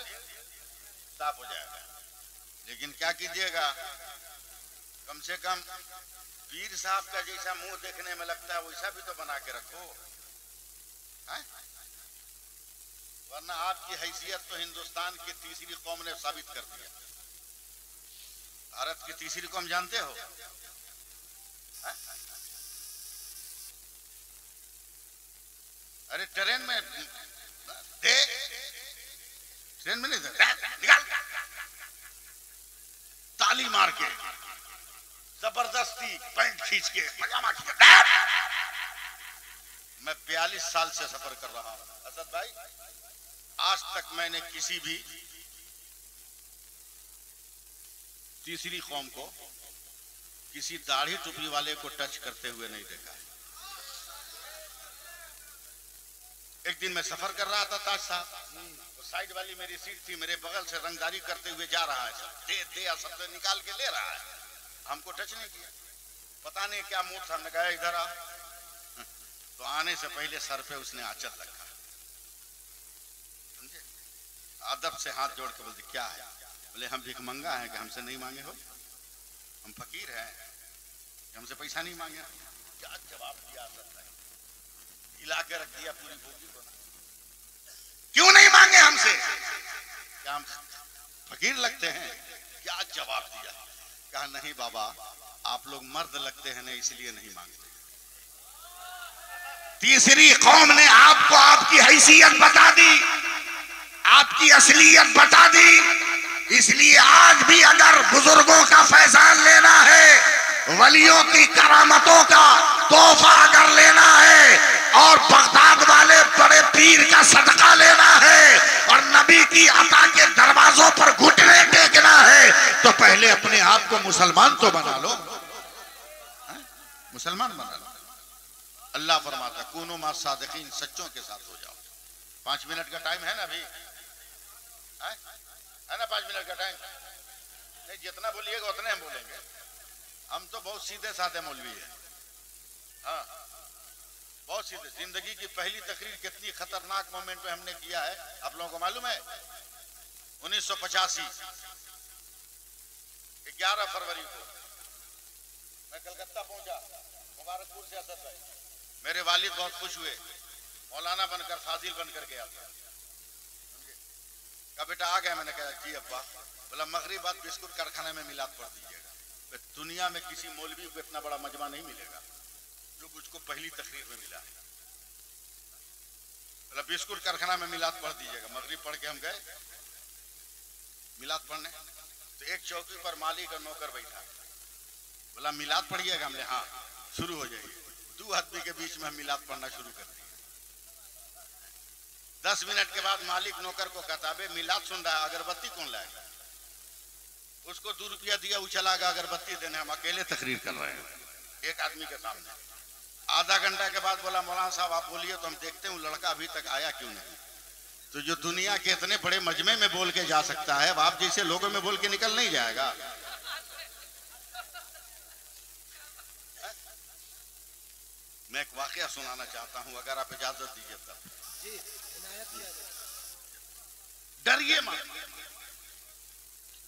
Speaker 4: साफ हो जाएगा। लेकिन क्या कीजिएगा, कम से कम पीर साहब का जैसा मुंह देखने में लगता है वैसा भी तो बना के रखो, है? वरना आपकी हैसियत तो हिंदुस्तान की तीसरी कौम ने साबित कर दिया। भारत की तीसरी कौम जानते हो, है? अरे ट्रेन में दे, ट्रेन में नहीं दे, निकाल, ताली मार के, जबरदस्ती पैंट खींच के, पजामा खींच के। मैं 42 साल से सफर कर रहा हूं असद भाई, आज तक मैंने किसी भी तीसरी कौम को किसी दाढ़ी टोपी वाले को टच करते हुए नहीं देखा। एक दिन मैं सफर कर रहा था ताज साहब, तो साइड वाली मेरी सीट थी, मेरे बगल से रंगदारी करते हुए जा रहा है, सब दे शब्द निकाल के ले रहा है, हमको टच नहीं किया। पता नहीं क्या मूड था, हमने कहा इधर आ, तो आने से पहले सर पे उसने आंचल रखा, समझे, अदब से हाथ जोड़ के बोलते क्या है? बोले हम भिखमंगा हैं कि हमसे नहीं मांगे हो, हम फकीर हैं कि हमसे पैसा नहीं मांगे। क्या जवाब दिया सकता है, हिला के रख दिया पूरी बोगी को। क्यों नहीं मांगे हमसे? क्या हम फकीर लगते हैं? क्या जवाब दिया? कहा नहीं बाबा, आप लोग मर्द लगते हैं ना, इसलिए नहीं मांगते। तीसरी कौम ने आपको आपकी हैसियत बता दी, आपकी असलियत बता दी, इसलिए आज भी अगर बुजुर्गों का फैजान लेना है, वलियों की करामतों का तोहफा अगर लेना है, और बगदाद वाले बड़े पीर का सदका लेना है, और नबी की अता के दरवाजों पर घुटने टेकना है, तो पहले अपने आप को मुसलमान तो बना लो, मुसलमान बना लो। अल्लाह फरमाता कूनो मा सादिकीन, सच्चों के साथ हो जाओ। 5 मिनट का टाइम है ना अभी, है ना 5 मिनट का टाइम? नहीं, जितना बोलिएगा उतने हम बोलेंगे, हम तो बहुत सीधे साधे मौलवी हैं। हाँ, बहुत सीधे। जिंदगी की पहली तकरीर कितनी खतरनाक मोमेंट पे हमने किया है, आप लोगों को मालूम है? 1985 11 फरवरी को मैं कलकत्ता पहुंचा, मुबारकपुर से असद भाई, मेरे वालिद बहुत खुश हुए, मौलाना बनकर फाजिल बनकर गया था। कहा बेटा आ गया? मैंने कहा जी अब्बा। बोला मगरिब बाद बिस्कुट कारखाने में मिलाद पढ़ दीजिएगा। दुनिया में किसी मौलवी को इतना बड़ा मजमा नहीं मिलेगा जो मुझको पहली तकरीर में मिला है। बोला बिस्कुट कारखाना में मिलाद पढ़ दीजिएगा। मगरिब पढ़ के हम गए मिलाद पढ़ने, तो एक चौकी पर मालिक और नौकर बैठा। बोला मिलाद पढ़िएगा? हमने हाँ, शुरू हो जाइए। 2 आदमी के बीच में हम मिलाद पढ़ना शुरू कर दिए। 10 मिनट के बाद मालिक नौकर को कहता बे मिलाद सुन रहा है, अगरबत्ती कौन लाएगा? उसको 2 रुपया दिया, वो चला गया अगरबत्ती देने, हम अकेले तकरीर कर रहे हैं एक आदमी के सामने। आधा घंटा के बाद बोला मौलाना साहब आप बोलिए तो हम देखते हैं लड़का अभी तक आया क्यों नहीं। तो जो दुनिया के इतने बड़े मजमे में बोल के जा सकता है, अब आप जैसे लोगों में बोल के निकल नहीं जाएगा। मैं एक वाकया सुनाना चाहता हूं, अगर आप इजाजत दीजिए तब। डरिए मत,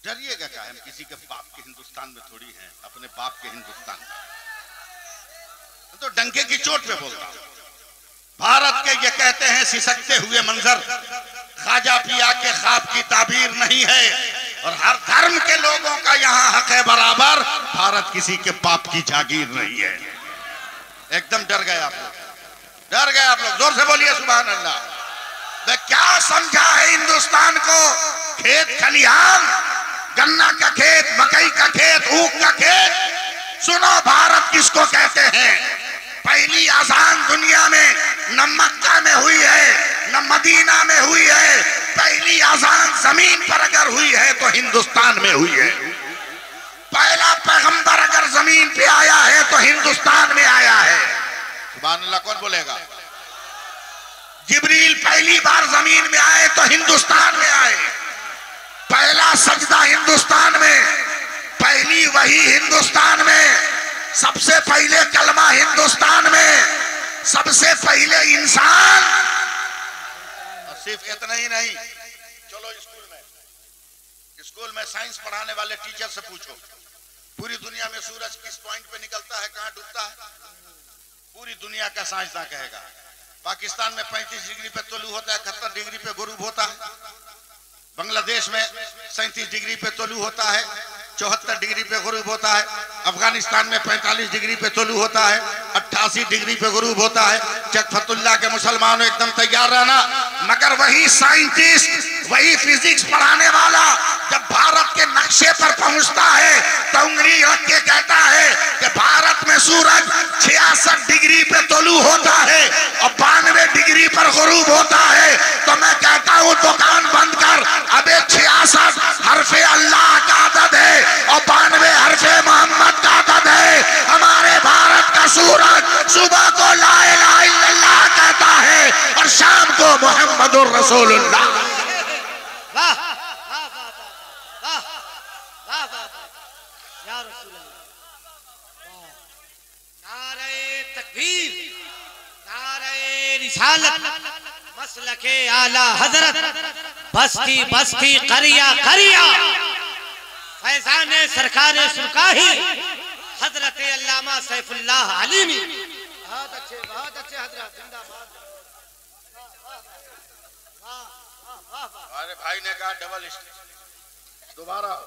Speaker 4: डरिएगा क्या? हम किसी के बाप के हिंदुस्तान में थोड़ी हैं, अपने बाप के हिंदुस्तान में। तो डंके की चोट पे बोलता हूं। भारत के ये कहते हैं सिसकते हुए मंजर ख्वाजा पिया के ख्वाब की ताबीर नहीं है, और हर धर्म के लोगों का यहाँ हक है बराबर। भारत किसी के बाप की जागीर नहीं है। एकदम डर गए आप लोग, डर गए आप लोग। जोर से बोलिए सुभान अल्लाह। मैं क्या समझा है हिंदुस्तान को? खेत खलिहान, गन्ना का खेत, मकई का खेत, ऊख का खेत। सुनो भारत किसको कहते हैं? पहली आजान दुनिया में न मक्का में हुई है न मदीना में हुई है। पहली आजान जमीन पर अगर हुई है तो हिंदुस्तान में हुई है। पहला पैगंबर अगर जमीन पे आया है तो हिंदुस्तान में आया है। सुभान अल्लाह। कौन बोलेगा? जिब्रील पहली बार जमीन में आए तो हिंदुस्तान में आए। पहला सजदा हिंदुस्तान में, पहली वही हिंदुस्तान में, सबसे पहले कलमा हिंदुस्तान में, सबसे पहले इंसान। और सिर्फ इतना ही नहीं, चलो स्कूल में साइंस पढ़ाने वाले टीचर से पूछो पूरी दुनिया में सूरज किस पॉइंट पे निकलता है, कहां डूबता है, पूरी दुनिया का साइंसदान कहेगा। पाकिस्तान में 35 डिग्री पे तुलू होता है, 71 डिग्री पे गुरूब होता है। बांग्लादेश में 37 डिग्री पे तुलू होता है, 74 डिग्री पे गुरूब होता है। अफगानिस्तान में 45 डिग्री पे तुलू होता है, 88 डिग्री पे गुरूब होता है। चकफतुल्लाह के मुसलमानों एकदम तैयार रहना। मगर वही साइंटिस्ट, वही फिजिक्स पढ़ाने वाला जब भारत के नक्शे पर पहुंचता है तो उंगली रख के कहता है कि भारत में सूरज 66 डिग्री पे तुलू होता है और 92 डिग्री पर गुरूब होता है। तो मैं कहता हूं दुकान बंद कर, अबे 66 हरफे अल्लाह का आदद है और 92 हरफे मोहम्मद का आदद है। शाम को मोहम्मदुर रसूलुल्लाह।
Speaker 3: वाह वाह वाह वाह वाह वाह या रसूल अल्लाह। नारे तकबीर, नारे रिसालत, मसलके आला हजरत, बस्ती बस्ती करिया करिया, फैजाने सरकारे सुरकाही हजरत अल्लामा सैफुल्लाह आलिमी। बहुत अच्छे हजरत, जिंदाबाद।
Speaker 4: हमारे भाई ने कहा डबल स्टैंड दोबारा हो।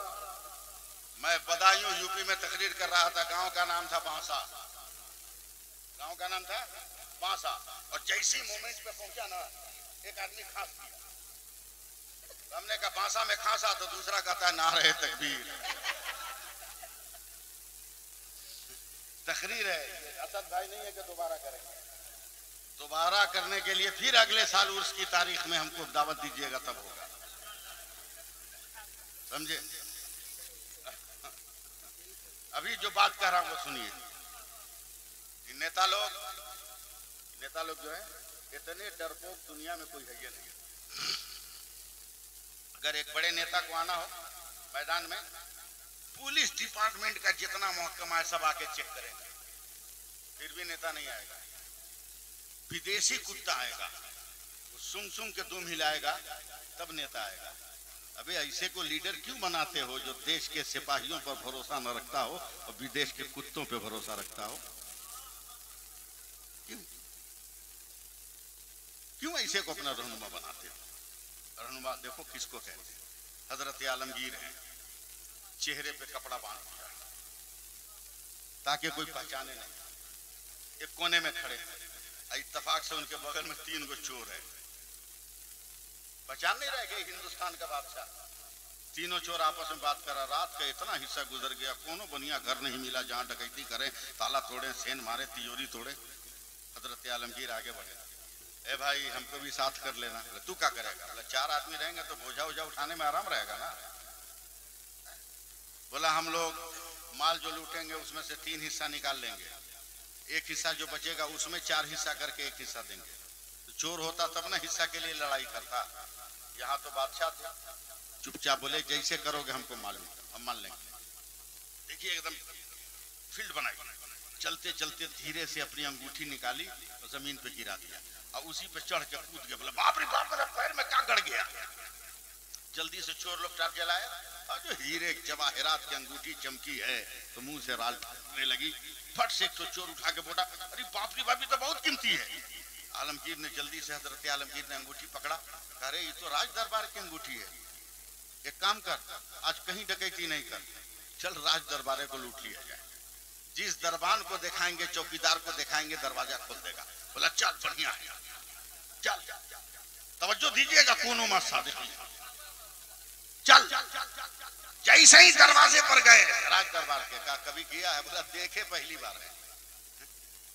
Speaker 4: मैं बदायूं यूपी में तकरीर कर रहा था, गांव का नाम था बांसा, गांव का नाम था बांसा, और जैसी मोमेंट पे पहुंचा ना एक आदमी खांस दिया। हमने कहा बांसा में खांसा, तो दूसरा कहता है नारे तकबीर। तकरीर है, असद भाई नहीं है कि दोबारा करेंगे। दोबारा करने के लिए फिर अगले साल उर्स की तारीख में हमको दावत दीजिएगा, तब होगा, समझे। अभी जो बात कर रहा हूं वो सुनिए। नेता लोग जो है इतने डरपोक दुनिया में कोई है ये नहीं। अगर एक बड़े नेता को आना हो मैदान में, पुलिस डिपार्टमेंट का जितना महकमा है सब आके चेक करेगा, फिर भी नेता नहीं आएगा। विदेशी कुत्ता आएगा, वो सुंग के दुम हिलाएगा, तब नेता आएगा। अबे ऐसे को लीडर क्यों बनाते हो जो देश के सिपाहियों पर भरोसा न रखता हो और विदेश के कुत्तों पर भरोसा रखता हो? क्यों ऐसे को अपना रहनुमा बनाते हो? रहनुमा देखो किसको कहते हैं। हजरत आलमगीर हैं, चेहरे पे कपड़ा बांध दिया ताकि कोई पहचाने नहीं। एक कोने में खड़े, इत्तेफाक से उनके बगल में 3 गो चोर है, पहचान नहीं रह गए हिंदुस्तान का बादशाह। तीनों चोर आपस में बात करा। रात का इतना हिस्सा गुजर गया, कोनो बनिया घर नहीं मिला जहां डकैती करें, ताला तोड़े, सेन मारे, तिजोरी तोड़े। हजरत आलमगीर आगे बढ़े, ए भाई हमको भी साथ कर लेना। तू क्या करेगा? बोला 4 आदमी रहेंगे तो बोझा उझा उठाने में आराम रहेगा ना। बोला हम लोग माल जो लूटेंगे उसमें से 3 हिस्सा निकाल लेंगे, एक हिस्सा जो बचेगा उसमें 4 हिस्सा करके 1 हिस्सा देंगे। तो चोर होता तब ना हिस्सा के लिए लड़ाई करता। यहाँ तो बादशाह थे, चुपचाप बोले जैसे करोगे हमको मालूम, हम मान लेंगे। देखिए एकदम फील्ड बनाई, चलते चलते धीरे से अपनी अंगूठी निकाली और जमीन पे गिरा दिया और उसी पे चढ़ के कूद गया। बोला बाप रे बाप, मेरा पैर में क्या गड़ गया। जल्दी से चोर लोग टॉर्च जलाया और जो हीरे जवाहरात की अंगूठी चमकी है तो मुंह से राल टपकने लगी। फट से एक तो चोर उठा के बोला अरे बाप रे बाप, ये तो बहुत कीमती है। आलमगीर ने जल्दी से, हजरत आलमगीर ने अंगूठी पकड़ा, कह रहे ये तो राज दरबार की अंगूठी है, एक काम कर आज कहीं डकैती नहीं कर, चल राज दरबारे को लूट लिया जाए। जिस दरबान को दिखाएंगे, चौकीदार को दिखाएंगे, दरवाजा खोल देगा। बोला चल बढ़िया है, चल तवज्जो दीजिएगा, कोनो मत सादिक, चल। जैसे ही दरवाजे पर गए राज दरबार के, कहा कभी किया है? बोला देखे पहली बार है।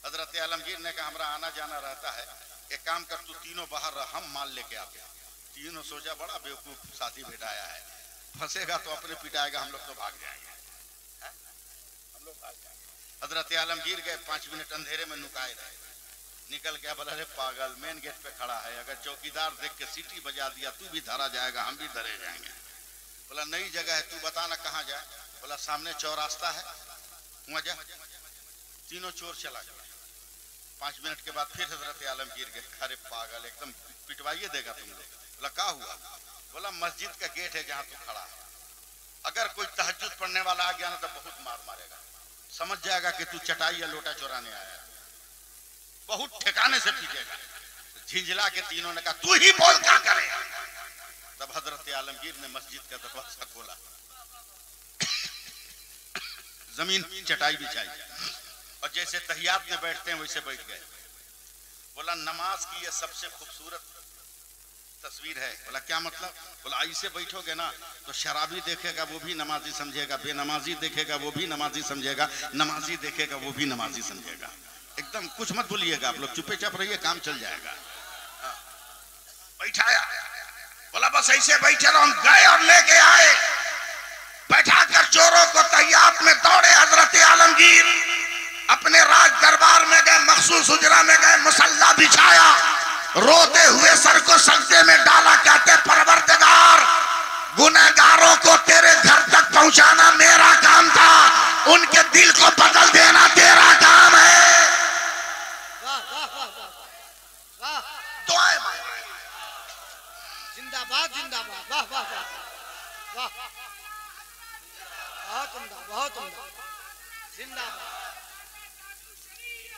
Speaker 4: हजरत आलमगीर ने कहा हमरा आना जाना रहता है, एक काम कर तू तीनों बाहर रह, हम माल लेके आते। तीनों सोचा बड़ा बेवकूफ साथी भेटाया है, फंसेगा तो अपने पिटाएगा, हम लोग तो भाग जाएंगे, हम लोग भाग जाएंगे। हजरत आलमगीर गए, 5 मिनट अंधेरे में नुकाए रहे, निकल गया। बोला अरे पागल, मेन गेट पे खड़ा है, अगर चौकीदार देख के सीटी बजा दिया तू भी धरा जाएगा, हम भी धरे जाएंगे। बोला नई जगह है, तू बताना कहाँ जाए। बोला सामने चौरास्ता है, वहां जा। तीनों चोर चला गया। 5 मिनट के बाद फिर हजरत आलमगीर गए, अरे पागल एकदम पिटवाइए देगा तुम लोग। बोला क्या हुआ? बोला मस्जिद का गेट है जहां तू खड़ा है, अगर कोई तहज्जुद पढ़ने वाला आ गया ना तो बहुत मार मारेगा, समझ जाएगा कि तू चटाई या लोटा चुराने आया है, बहुत ठिकाने से पीटेगा। झिंझला के तीनों ने कहा तू ही बोल क्या करे। तब हजरत आलमगीर ने मस्जिद का दरवाजा खोला, जमीन चटाई बिछाई और जैसे तहियात में बैठते हैं वैसे बैठ गए। बोला नमाज की ये सबसे खूबसूरत तस्वीर है। बोला क्या मतलब? बोला ऐसे बैठोगे ना तो शराबी देखेगा वो भी नमाजी समझेगा, बेनमाजी देखेगा वो भी नमाजी समझेगा, नमाजी देखेगा वो भी नमाजी समझेगा। एकदम कुछ मत बोलिएगा, आप लोग चुपे चाप रहिए, काम चल जाएगा। बैठाया, बोला बस ऐसे बैठे रहो। हम गए और लेके आए, बैठाकर चोरों को तहियात में दौड़े। हजरत आलमगीर अपने राज दरबार में गए, मखसूस हुजरा में गए, मुसल्ला बिछाया, रोते हुए सर को सजदे में डाला, कहते परवरदिगार गुनहगारों को तेरे घर तक पहुंचाना मेरा काम था, उनके दिल को बदल देना तेरा काम है। दुआएं मांगे।
Speaker 3: जिंदाबाद जिंदाबाद, वाह वाह वाह वाह, बहुत उम्दा, बहुत उम्दा, जिंदाबाद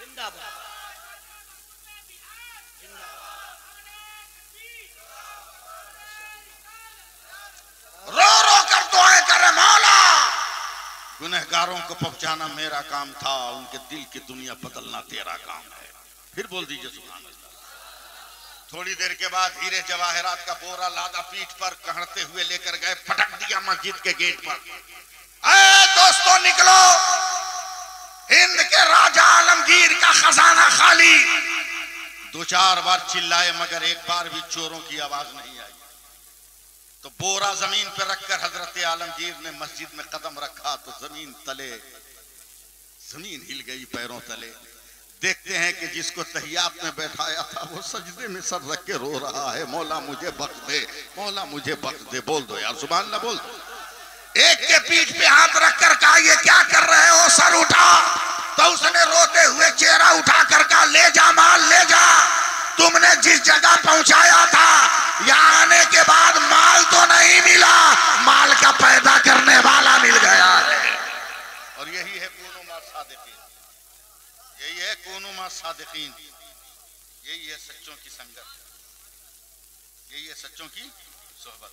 Speaker 3: जिंदाबाद जिंदाबाद।
Speaker 4: रो रो कर दुआएं करे, मौला गुनहगारों को पहुंचाना मेरा काम था, उनके दिल की दुनिया बदलना तेरा काम है। फिर बोल दीजिए सुभान अल्लाह। थोड़ी देर के बाद हीरे जवाहरात का बोरा लादा पीठ पर कहते हुए लेकर गए, फटक दिया मस्जिद के गेट पर। ऐ दोस्तों निकलो, हिंद के राजा आलमगीर का खजाना खाली। दो चार बार चिल्लाए मगर एक बार भी चोरों की आवाज नहीं आई। तो बोरा जमीन पर रखकर हजरत आलमगीर ने मस्जिद में कदम रखा तो जमीन तले जमीन हिल गई पैरों तले। देखते हैं कि जिसको तहियात में बैठाया था वो सजदे में सर रख के रो रहा है, मौला मुझे बख्श दे, मौला मुझे बख्श दे। बोल दो यार सुभान अल्लाह, बोल दो। एक के पीठ पे हाथ रखकर कहा ये क्या कर रहे हो, सर उठा। तो उसने रोते हुए चेहरा उठा कर कहा ले जा माल ले जा, तुमने जिस जगह पहुंचाया था यहाँ आने के बाद माल तो नहीं मिला, माल का पैदा करने वाला मिल गया है। और यही है कूनू मा सादिकीन, यही है कूनू मा सादिकीन, यही है सच्चों की संगत, यही है सच्चों की सोहबत।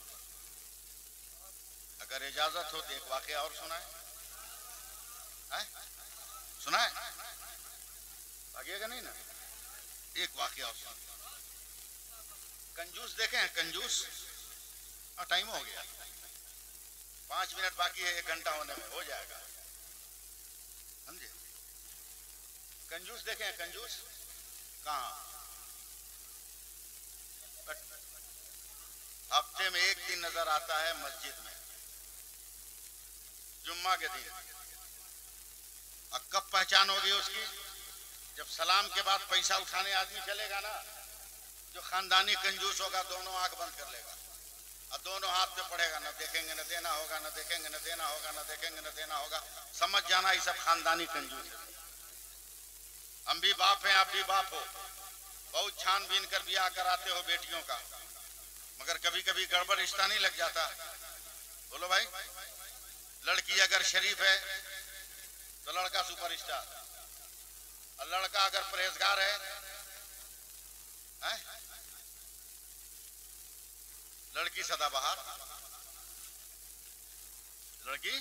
Speaker 4: अगर इजाजत हो तो एक वाकया और सुनाए, सुनाए भागिएगा नहीं ना। एक वाकया और सुनाए। कंजूस देखे हैं कंजूस, टाइम हो गया, 5 मिनट बाकी है, 1 घंटा होने में हो जाएगा, समझे। कंजूस देखे हैं कंजूस, कहाँ हफ्ते में 1 दिन नजर आता है मस्जिद में, जुम्मा के दिन। अब कब पहचान होगी उसकी, जब सलाम के बाद पैसा उठाने आदमी चलेगा ना, जो खानदानी कंजूस होगा दोनों आंख बंद कर लेगा और दोनों हाथ पे पड़ेगा, न देखेंगे न देना होगा, न देखेंगे न देना होगा, न देखेंगे न देना होगा। समझ जाना ये सब खानदानी कंजूस है। हम भी बाप हैं, आप भी बाप हो, बहुत छानबीन कर ब्याह कराते हो बेटियों का, मगर कभी कभी गड़बड़ रिश्ता नहीं लग जाता। बोलो भाई, लड़की अगर शरीफ है तो लड़का सुपरस्टार, और लड़का अगर परहेजगार है? लड़की सदाबहार, लड़की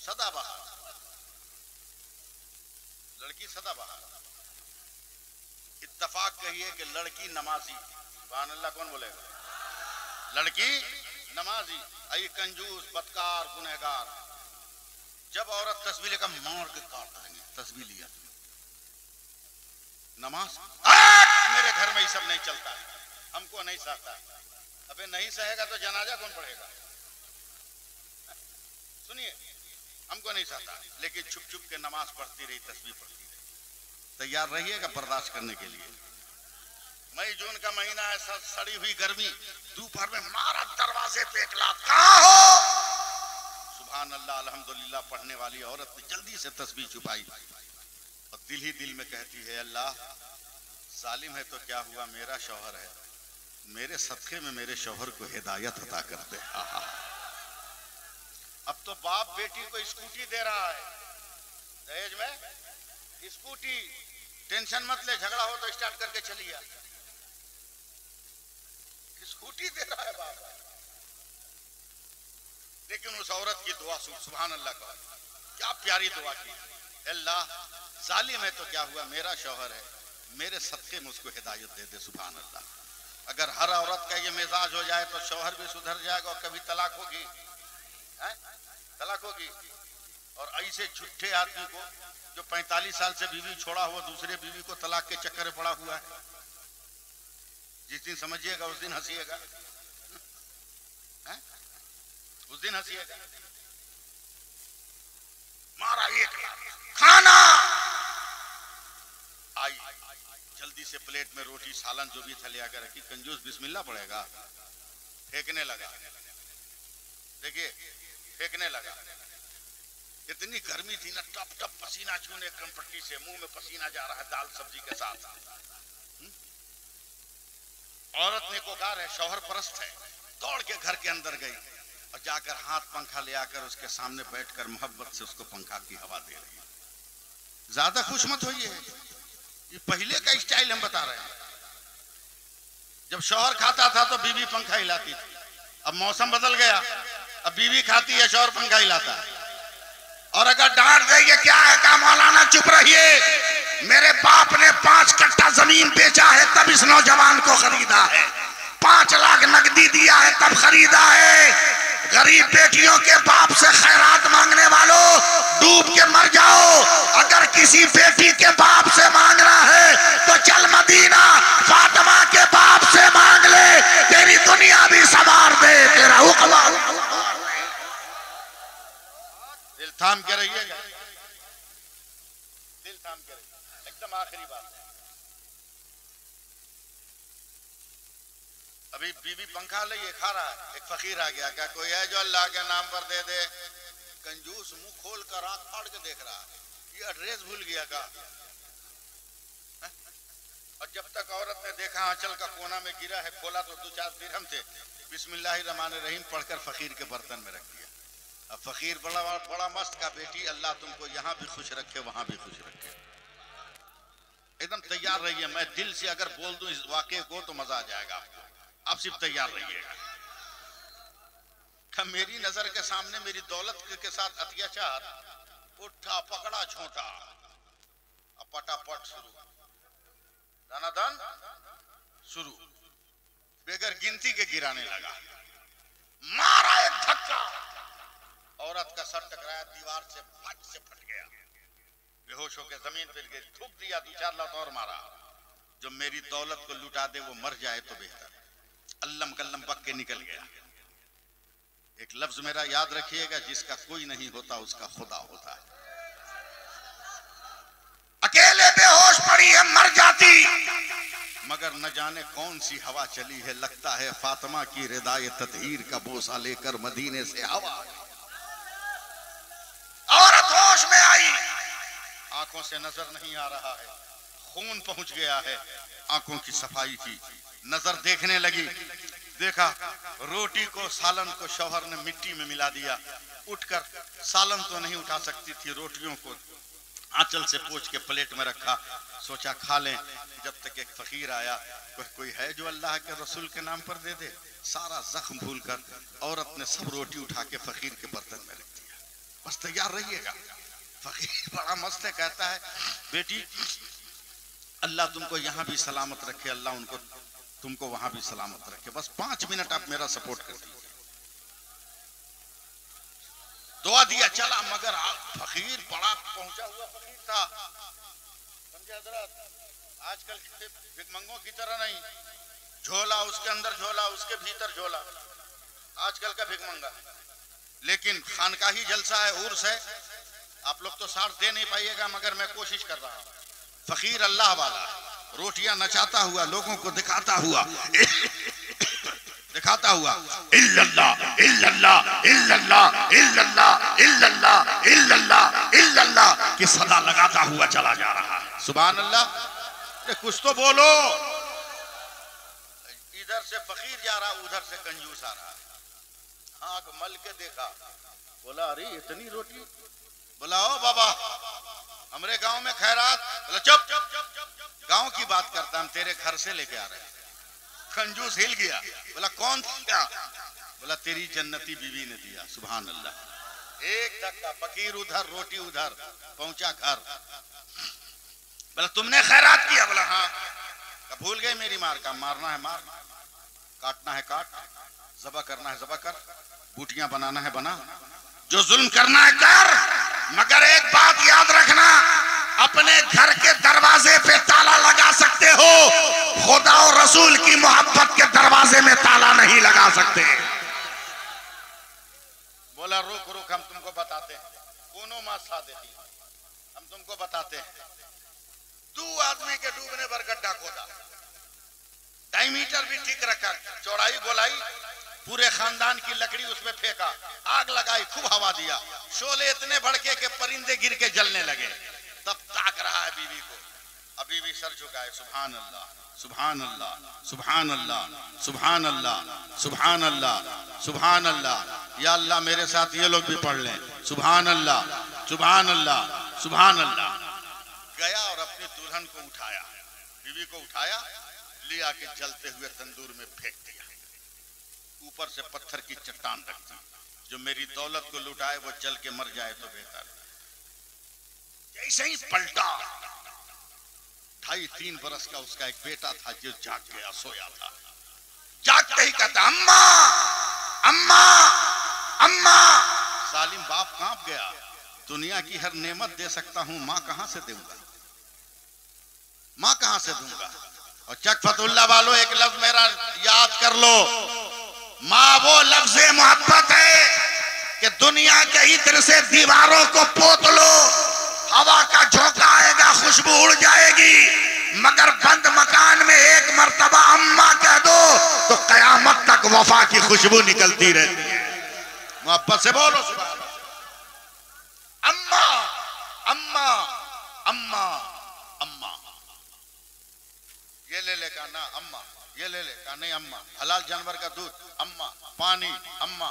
Speaker 4: सदाबहार, लड़की सदाबहार। इत्तफाक कहिए कि लड़की नमाजी, सुभान अल्लाह, कौन बोलेगा? लड़की नमाजी, आई कंजूस बदकार गुनहगार। जब औरत तस्बीह लेकर मार के काट देंगे, तस्बीह लिया नमाज, मेरे घर में ये सब नहीं चलता है, हमको नहीं सहता। अबे नहीं सहेगा तो जनाजा कौन पढ़ेगा? सुनिए, हमको नहीं सहता, लेकिन छुप छुप के नमाज पढ़ती रही, तस्बीह पढ़ती रही। तैयार रहिएगा बर्दाश्त करने के लिए। मई जून का महीना है, सड़ी हुई गर्मी, दोपहर में मारा दरवाजे पे एकला, कहाँ हो? सुभान अल्लाह, अल्हम्दुलिल्लाह पढ़ने वाली औरत ने जल्दी से तस्बीह छुपाई और दिल ही दिल में कहती है, अल्लाह जालिम है तो क्या हुआ, मेरा शौहर है, मेरे सदके में मेरे शौहर को हिदायत अता कर दे। अब तो बाप बेटी को स्कूटी दे रहा है दहेज में, स्कूटी, टेंशन मत ले, झगड़ा हो तो स्टार्ट करके चलिए, स्कूटी दे रहा है बाप। लेकिन उस औरत की दुआ सुभान अल्लाह का, क्या प्यारी दुआ की, अल्लाह जालिम है तो क्या हुआ, मेरा शौहर है, मेरे सदके में उसको हिदायत दे दे। सुभान अल्लाह। अगर हर औरत का ये मिजाज हो जाए तो शौहर भी सुधर जाएगा और कभी तलाक होगी, तलाक होगी। और ऐसे झूठे आदमी को जो 45 साल से बीवी छोड़ा हुआ दूसरे बीवी को तलाक के चक्कर में पड़ा हुआ है, जिस दिन समझिएगा उस दिन हंसिएगा, उस दिन हंसिएगा। मारा एक खाना आई, जल्दी से प्लेट में रोटी सालन जो भी था ले आकर रखी। कंजूस बिस्मिल्लाह पड़ेगा, फेंकने लगा। देखिए फेंकने लगा। इतनी गर्मी थी ना, टप टप पसीना छूने कनपट्टी से मुंह में पसीना जा रहा है दाल सब्जी के साथ। औरत नेकोकार है, शौहर परस्त है, दौड़ के घर के अंदर गई और जाकर हाथ पंखा ले आकर उसके सामने बैठकर मोहब्बत से उसको पंखा की हवा दे रही है। ज्यादा खुश मत होइए, ये पहले का स्टाइल हम बता रहे हैं। जब शौहर खाता था तो बीवी पंखा हिलाती थी, अब मौसम बदल गया, अब बीवी खाती है, शौहर पंखा हिलाता है। और अगर डांट देंगे क्या है का मौलाना चुप रहिए, मेरे बाप ने 5 कट्ठा जमीन बेचा है तब इस नौजवान को खरीदा है, 5 लाख नकदी दिया है तब खरीदा है। गरीब बेटियों के बाप से खैरात मांगने वालों डूब के मर जाओ, अगर किसी बेटी के बाप से मांगना है तो चल मदीना फातिमा के बाप से मांग ले, तेरी दुनिया भी संवार दे, तेरा हुक्म। दिल थाम के रहिएगा, दिल थाम के रहिए। एकदम आखिरी बात, अभी बीवी पंखा लिए खा रहा है, एक फकीर आ गया, क्या कोई है जो अल्लाह के नाम पर दे दे? कंजूस मुंह खोल कर आंख फाड़ के देख रहा है, ये एड्रेस भूल गया का? और जब तक औरत ने देखा आंचल का कोना में गिरा है, खोला तो 2-4 दिरहम थे, बिस्मिल्लाहिर्रहमानिर्रहीम पढ़कर फकीर के बर्तन में रख दिया। अब फकीर बड़ा मस्त का, बेटी अल्लाह तुमको यहाँ भी खुश रखे वहां भी खुश रखे। एकदम तैयार रहिए, मैं दिल से अगर बोल दूं इस वाकये को तो मजा आ जाएगा आपको, आप सिर्फ तैयार रहिएगा। मेरी नजर के सामने मेरी दौलत के साथ अत्याचार, उठा पकड़ा छोटा, अब पटापट शुरू, दानादान शुरू, बेगर गिनती के गिराने लगा, मारा एक धक्का, औरत का सर टकराया दीवार से, फट गया, बेहोश होकर जमीन पर गिर, थूक दिया, 2-4 लात और मारा। जो मेरी दौलत को लुटा दे वो मर जाए तो बेहतर। अल्लम कल्लम बक के निकल गया। एक लफ्ज मेरा याद रखिएगा, जिसका कोई नहीं होता उसका खुदा होता है। अकेले बेहोश पड़ी है, मर जाती, मगर न जाने कौन सी हवा चली है, लगता है फातिमा की रिदाए ततहीर का बोसा लेकर मदीने से हवा। औरत होश में आई, आंखों से नजर नहीं आ रहा है, खून पहुंच गया है, आंखों की सफाई की, नजर देखने लगी, देखा रोटी को सालन को शौहर ने मिट्टी में मिला दिया, उठकर सालन तो नहीं उठा सकती थी, रोटियों को आंचल से पोंछ के प्लेट में रखा, सोचा खा लें। जब तक एक फकीर आया, कोई है जो अल्लाह के रसूल के नाम पर दे दे? सारा जख्म भूलकर औरत ने सब रोटी उठा के फकीर के बर्तन में रख दिया। बस तैयार रहिएगा। फकीर बड़ा मस्त है, कहता है बेटी अल्लाह तुमको यहाँ भी सलामत रखे, अल्लाह उनको तुमको वहां भी सलामत रखे, बस 5 मिनट आप मेरा सपोर्ट कर दीजिए। दुआ दिया चला, मगर फकीर बड़ा पहुंचा हुआ फकीर था, समझे हजरत? आजकल के भिखमंगों की तरह नहीं, झोला उसके अंदर झोला, उसके भीतर झोला, आजकल का भिखमंगा। लेकिन खानकाही जलसा है, उर्स है, आप लोग तो साथ दे नहीं पाइएगा, मगर मैं कोशिश कर रहा हूं। फकीर अल्लाह वाला, रोटियां नचाता हुआ, लोगों को दिखाता हुआ इल्लल्लाह इल्लल्लाह इल्लल्लाह इल्लल्लाह इल्लल्लाह इल्लल्लाह इल्लल्लाह की सदा लगाता हुआ चला जा रहा है। सुभान अल्लाह, कुछ तो बोलो। इधर से फकीर जा रहा, उधर से कंजूस आ रहा, आंख मल के देखा, बोला अरे इतनी रोटी, बोला ओ बाबा हमारे गांव में खैरात, बोला चुप, गांव की बात करता, हम तेरे घर से लेके आ रहे हैं। कंजूस हिल गया, बोला कौन दिया? बोला तेरी जन्नती बीवी ने दिया। सुभान अल्लाह। एक धक्का, फकीर उधर, रोटी उधर, पहुंचा घर। बोला तुमने खैरात किया? बोला हाँ। भूल गए मेरी मार का, मारना है मार, काटना है काट, ज़बह करना है ज़बह कर, बूटियां बनाना है बना, जो जुल्म करना है कर, मगर एक बात याद रखना, अपने घर के दरवाजे पे ताला लगा सकते हो, खुदा और रसूल की मोहब्बत के दरवाजे में ताला नहीं लगा सकते। बोला रुक रुक, हम तुमको बताते हैं, कोनो मा सादिकी, हम तुमको बताते हैं। दो आदमी के डूबने पर गड्ढा खोदा, डायमीटर भी ठीक रखा, चौड़ाई गोलाई, पूरे खानदान की लकड़ी उसमें फेंका, आग लगाई, खूब हवा दिया, शोले इतने भड़के के परिंदे गिर के जलने लगे। तब ताक रहा है बीवी को, अब बीवी सर झुकाए, सुभान अल्लाह सुभान अल्लाह सुभान अल्लाह सुभान अल्लाह सुभान अल्लाह सुभान अल्लाह। या अल्लाह मेरे साथ ये लोग भी पढ़ लें, सुभान अल्लाह सुभान अल्लाह सुभान अल्लाह। गया और अपनी दुल्हन को उठाया, बीवी को उठाया, लिया के जलते हुए तंदूर में फेंक दिया, ऊपर से पत्थर की चट्टान रख दी, जो मेरी दौलत को लुटाए वो जल के मर जाए तो बेहतर। जैसे ही पलटा, 2.5-3 बरस का उसका एक बेटा था जो जाग गया, सोया था, जागते ही कहता अम्मा अम्मा अम्मा। सालिम बाप कांप गया, दुनिया की हर नेमत दे सकता हूं, मां कहां से दूंगा, मां कहां से दूंगा। और चकफतुल्ला वालों एक लफ्ज मेरा याद कर लो, मां वो लफ्ज़ मोहब्बत है कि दुनिया के इत्र से दीवारों को पोत लो, हवा का झोंका आएगा, खुशबू उड़ जाएगी, मगर बंद मकान में एक मर्तबा अम्मा कह दो तो कयामत तक वफा की खुशबू निकलती रहती है। मोहब्बत से बोलो सुभान अल्लाह। अम्मा अम्मा अम्मा अम्मा, ये ले ले का ना अम्मा, ये ले ले का नहीं अम्मा, हलाल जानवर का दूध अम्मा, पानी अम्मा।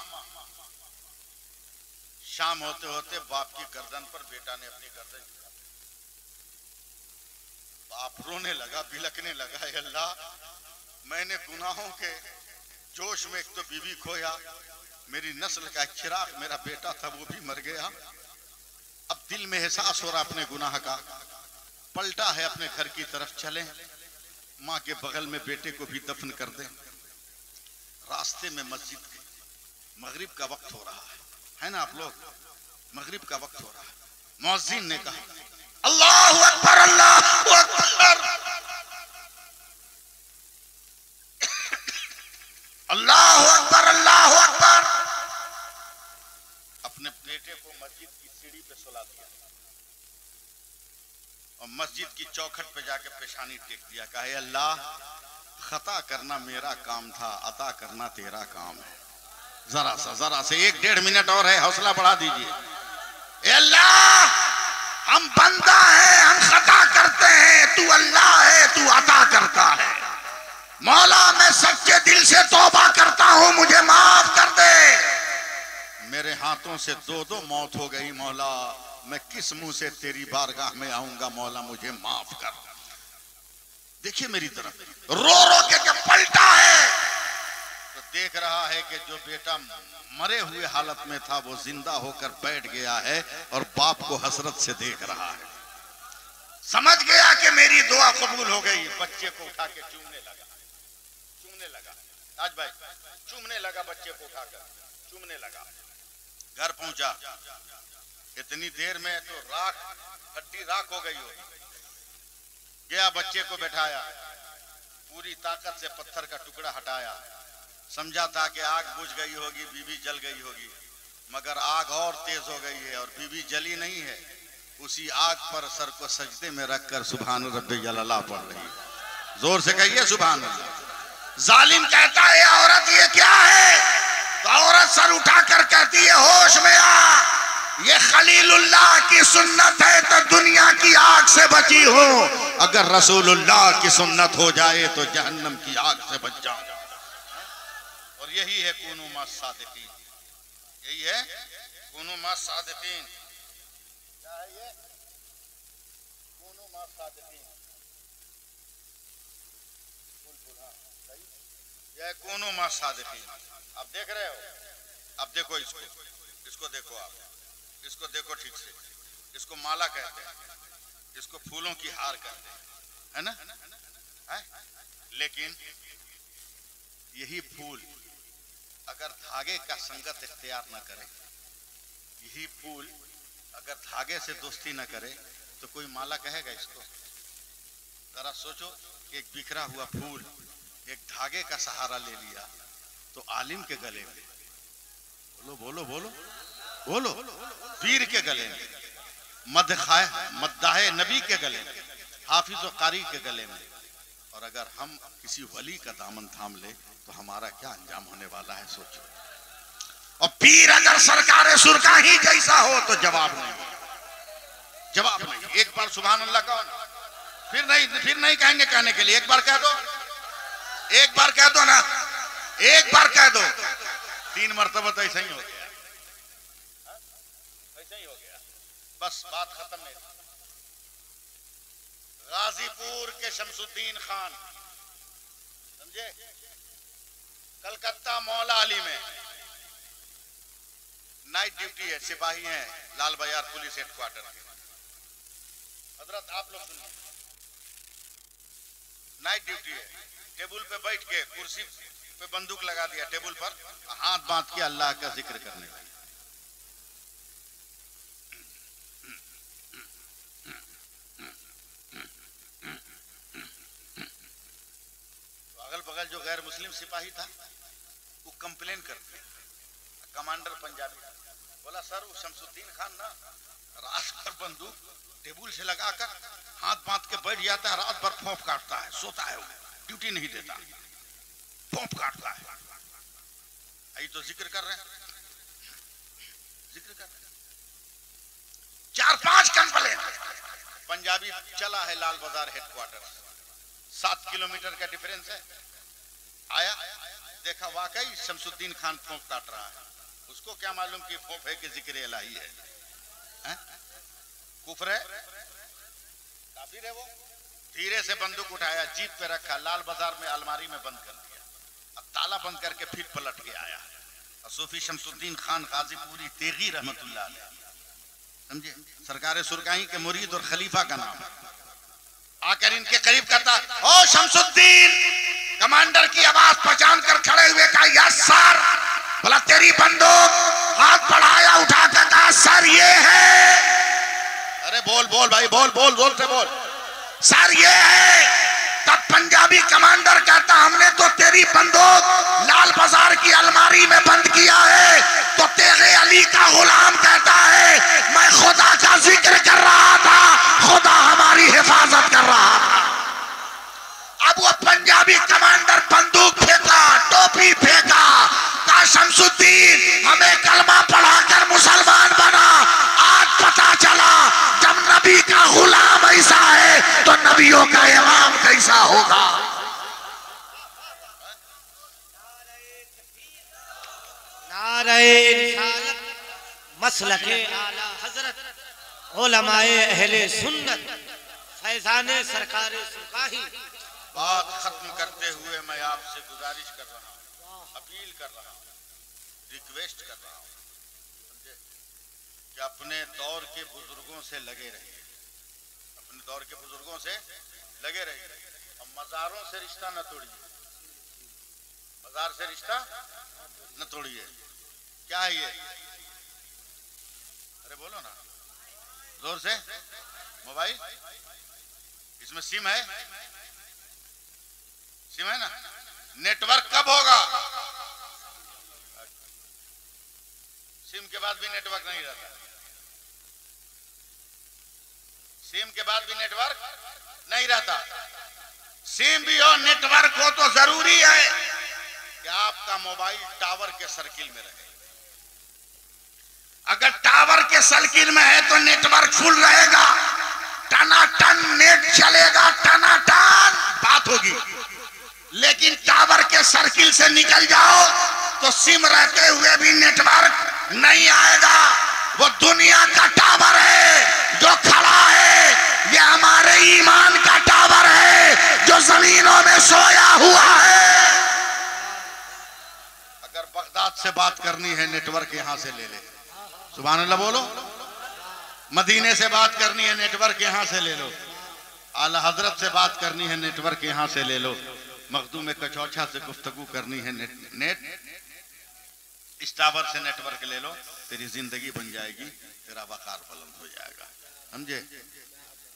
Speaker 4: शाम होते होते बाप की गर्दन पर बेटा ने अपनी गर्दन झुका, बाप रोने लगा, बिलकने लगा, अल्लाह मैंने गुनाहों के जोश में एक तो बीवी खोया, मेरी नस्ल का एक चिराग मेरा बेटा था वो भी मर गया, अब दिल में एहसास हो रहा अपने गुनाह का, पलटा है अपने घर की तरफ, चले माँ के बगल में बेटे को भी दफन कर दे। रास्ते में मस्जिद के मगरिब का वक्त हो रहा है ना आप लोग, मगरिब का वक्त हो रहा है, मुअज्जिन ने कहा अल्लाहु अकबर अल्लाहु अकबर अल्लाहु अकबर अल्लाहु अकबर। अपने बेटे को मस्जिद की सीढ़ी पे सुला दिया और मस्जिद की चौखट पे जाके पेशानी टेक दिया, कहा अल्लाह खता करना मेरा काम था, अता करना तेरा काम है, जरा से 1-1.5 मिनट और है, हौसला बढ़ा दीजिए। अल्लाह हम बंदा है, हम खता करते हैं, तू अल्लाह है, तू अता करता है, मौला मैं सच्चे दिल से तौबा करता हूं, मुझे माफ कर दे। मेरे हाथों से 2 मौत हो गई, मौला मैं किस मुंह से तेरी बारगाह में आऊंगा, मौला मुझे माफ कर। देखिए मेरी तरफ रो रो के जब पलटा है तो देख रहा है कि जो बेटा मरे हुए हालत में था वो जिंदा होकर बैठ गया है और बाप को हसरत से देख रहा है। समझ गया कि मेरी दुआ कबूल हो गई, बच्चे को उठा के चूमने लगा आज भाई, चूमने लगा, बच्चे को उठाकर चूमने लगा। घर पहुंचा, इतनी देर में तो राख हड्डी राख हो गई होगी, गया बच्चे को बैठाया, पूरी ताकत से पत्थर का टुकड़ा हटाया, समझा था कि आग बुझ गई होगी, बीवी जल गई होगी, मगर आग और तेज हो गई है और बीवी जली नहीं है, उसी आग पर सर को सजदे में रखकर सुभान रब्बियल अला पढ़ रही है। जोर से कहिए सुभान अल्लाह। जालिम कहता है औरत ये क्या है, तो औरत सर उठाकर कहती है होश में आ, ये खलीलुल्लाह की सुन्नत है तो दुनिया की आग से बची हो, अगर रसूलुल्लाह की सुन्नत हो जाए तो जहन्नम की आग से बच जाओ। और यही है कुनू मा सादिकीन, यही है कुनू मा सादिकीन, क्या है ये कुनू मा सादिकीन, यह कुनू मा सादिकीन। आप देख रहे हो, अब देखो इसको देखो, आप इसको देखो ठीक से, इसको माला कहते हैं, इसको फूलों की हार कहते हैं, है ना है? लेकिन यही फूल अगर धागे का संगत इख्तियार न करे, यही फूल अगर धागे से दोस्ती न करे तो कोई माला कहेगा इसको? जरा सोचो, एक बिखरा हुआ फूल एक धागे का सहारा ले लिया तो आलिम के गले में, बोलो बोलो बोलो बोलो, पीर के गले में, मद्दाहे नबी के गले में, हाफिज और कारी के गले में। और अगर हम किसी वली का दामन थाम ले तो हमारा क्या अंजाम होने वाला है, सोचो। और पीर अगर सरकार सुरका ही जैसा हो तो जवाब नहीं, जवाब नहीं। एक बार सुभान अल्लाह कहो ना, फिर नहीं कहेंगे कहने के लिए। एक बार कह दो, एक बार कह दो ना, एक बार कह दो। 3 मरतबा तो ऐसा ही हो गया, ऐसा ही हो गया, बस बात खत्म नहीं। गाजीपुर के शमसुद्दीन खान, समझे, कलकत्ता मौला अली में नाइट ड्यूटी है, सिपाही हैं लाल बाजार पुलिस हेडक्वार्टर के। हजरत आप लोग सुनिए, नाइट ड्यूटी है, टेबल पे बैठ के कुर्सी पे बंदूक लगा दिया टेबल पर, हाथ बांध के अल्लाह का जिक्र करने लगे। तो अगल बगल जो गैर मुस्लिम सिपाही था वो कंप्लेन कर दिया। कमांडर पंजाबी बोला, सर वो शमसुद्दीन खान ना रात भर बंदूक टेबल से लगाकर हाथ बांध के बैठ जाता है, रात भर फोंफ काटता है, सोता है, वो ड्यूटी नहीं देता, फोंफ काटता है। यही तो जिक्र कर रहे हैं, जिक्र कर रहे हैं। 4-5 कंप्लेन। पंजाबी चला है लाल बाजार हेडक्वार्टर, 7 किलोमीटर का डिफरेंस है। आया, देखा वाकई शमसुद्दीन खान फोंफ काट रहा है। उसको क्या मालूम कि फोंफ है कि जिक्र इलाही है, कुफ्र है, काफिर है वो। धीरे से बंदूक उठाया, जीप पे रखा, लाल बाजार में अलमारी में बंद कर दिया। अब ताला बंद करके फिर पलट के आया। और सूफी शमसुद्दीन खान गाजीपुरी तेगी रहमतुल्लाह अलैह, समझे, सरकार सुरकाई के मुरीद और खलीफा का नाम, आकर इनके करीब करता, ओ शमसुद्दीन, कमांडर की आवाज पहचान कर खड़े हुए कहा, यस सर। बोला, तेरी बंदूक, हाथ बढ़ाया, उठा कर कहा, सर ये है। अरे बोल बोल भाई, बोल बोल, जोर से बोल, सर ये है। तब पंजाबी कमांडर कहता, हमने तो तेरी बंदूक लाल बाजार की अलमारी में बंद किया है। तो तेगे अली का गुलाम कहता है, मैं खुदा का जिक्र कर रहा था, खुदा हमारी हिफाजत कर रहा था। अब वो पंजाबी कमांडर बंदूक फेंका, टोपी फेंका, कहा शमसुद्दीन हमें कलमा पढ़ाकर मुसलमान बना। आज पता चला जब नबी का गुलाम ऐसा है तो नबियों का इमाम कैसा होगा।
Speaker 3: नारे रिसालत, मसलके आला हजरत, उलमाए अहले सुन्नत, फैजाने सरकारे सुरकाही।
Speaker 4: बात खत्म करते हुए मैं आपसे गुजारिश कर रहा हूँ, अपील कर रहा हूँ, रिक्वेस्ट कर रहा हूँ, समझे, कि अपने दौर के बुजुर्गों से लगे रहिए, अपने दौर के बुजुर्गों से लगे रहिए। और मज़ारों से रिश्ता न तोड़िए, मज़ार से रिश्ता न तोड़िए। क्या है ये? अरे बोलो ना जोर से। मोबाइल, इसमें सिम है, सिम है ना। नेटवर्क कब होगा? सिम के बाद भी नेटवर्क नहीं रहता, सिम के बाद भी नेटवर्क नहीं रहता। सिम भी हो, नेटवर्क हो तो जरूरी है कि आपका मोबाइल टावर के सर्किल में रहे। अगर टावर के सर्किल में है तो नेटवर्क फुल रहेगा, टनाटन नेट चलेगा, टनाटन बात होगी। लेकिन टावर के सर्किल से निकल जाओ तो सिम रहते हुए भी नेटवर्क नहीं आएगा। वो दुनिया का टावर है जो खड़ा है, ये हमारे ईमान का टावर है जो जमीनों में सोया हुआ है। अगर बगदाद से बात करनी है, नेटवर्क यहां से ले ले, सुभान अल्लाह बोलो। मदीने से बात करनी है, नेटवर्क यहां से ले लो। आला हजरत से बात करनी है, नेटवर्क यहां से ले लो। मखदूम कचौछा से गुफ्तगू करनी है, नेट इस टावर से नेटवर्क ले लो, तेरी जिंदगी बन जाएगी, तेरा वकार बुलंद हो जाएगा, समझे,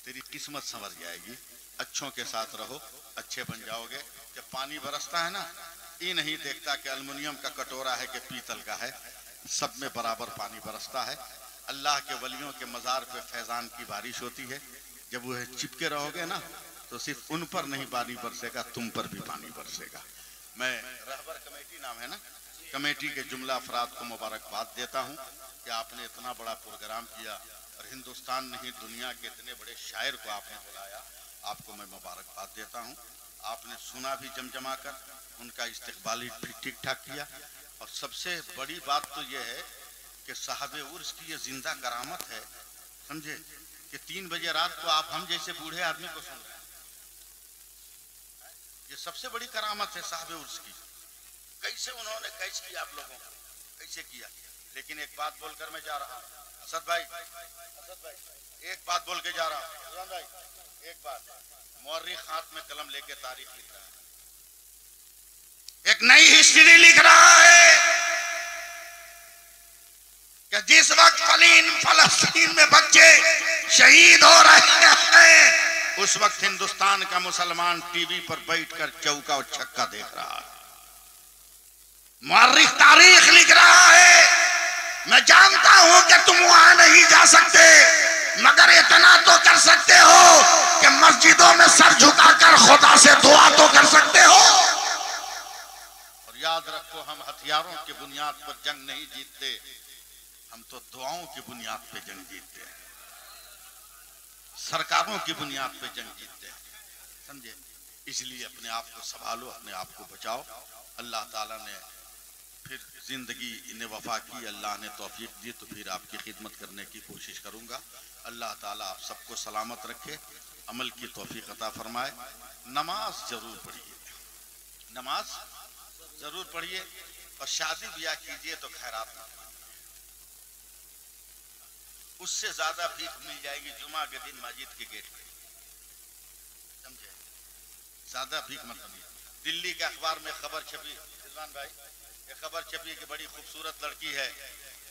Speaker 4: तेरी किस्मत संवर जाएगी। अच्छों के साथ रहो, अच्छे बन जाओगे। जब पानी बरसता है ना, ये नहीं देखता कि अल्युमिनियम का कटोरा है कि पीतल का है, सब में बराबर पानी बरसता है। अल्लाह के वलियों के मज़ार पे फैजान की बारिश होती है, जब वो चिपके रहोगे ना तो सिर्फ उन पर नहीं पानी बरसेगा, तुम पर भी पानी बरसेगा। मैं रहबर कमेटी नाम है ना, कमेटी के जुमला अफराद को मुबारकबाद देता हूँ कि आपने इतना बड़ा प्रोग्राम किया और हिंदुस्तान नहीं दुनिया के इतने बड़े शायर को आपने बुलाया, आपको मैं मुबारकबाद देता हूँ। आपने सुना भी जमजमा कर, उनका इस्तकबाल भी ठीक ठाक किया। और सबसे बड़ी बात तो यह है कि साहबे उर्स की ये जिंदा करामत है, समझे, कि 3 बजे रात को आप हम जैसे बूढ़े आदमी को सुन रहे हैं। ये सबसे बड़ी करामत है साहबे उर्स की। कैसे उन्होंने कैच किया आप लोगों को, कैसे किया। लेकिन एक बात बोलकर मैं जा रहा हूँ, असद भाई एक बात बोल के जा रहा हूँ भाई, एक बात, मौर्रिख हाथ में कलम लेके तारीख लिख रहा है, एक नई हिस्ट्री लिख रहा है कि जिस वक्त फलस्तीन में बच्चे शहीद हो रहे हैं, उस वक्त हिंदुस्तान का मुसलमान टीवी पर बैठकर चौका और छक्का देख रहा है। मौर्रिख तारीख लिख रहा है। मैं जानता हूं कि तुम वहां नहीं जा सकते, मगर इतना तो कर सकते हो कि मस्जिदों में सर झुकाकर खुदा से दुआ तो कर सकते हो। और याद रखो, हम हथियारों की बुनियाद पर जंग नहीं जीतते, हम तो दुआओं की बुनियाद पे जंग जीतते हैं, सरकारों की बुनियाद पे जंग जीतते हैं, समझे। इसलिए अपने आप को संभालो, अपने आप को बचाओ। अल्लाह ताला ने फिर जिंदगी ने वफा की, अल्लाह ने तौफीक दी तो फिर आपकी खिदमत करने की कोशिश करूंगा। अल्लाह ताला आप सबको सलामत रखे, अमल की तौफीक अता फरमाए। नमाज जरूर पढ़िए, नमाज जरूर पढ़िए, और शादी ब्याह कीजिए तो खैरात मत मांगिए, उससे ज्यादा भीख मिल जाएगी जुमा के दिन मस्जिद के गेट पे, समझे। ज्यादा भीख मत मांगिए। दिल्ली के अखबार में खबर छपी, रिजवान भाई, ये खबर छपी कि बड़ी खूबसूरत लड़की है,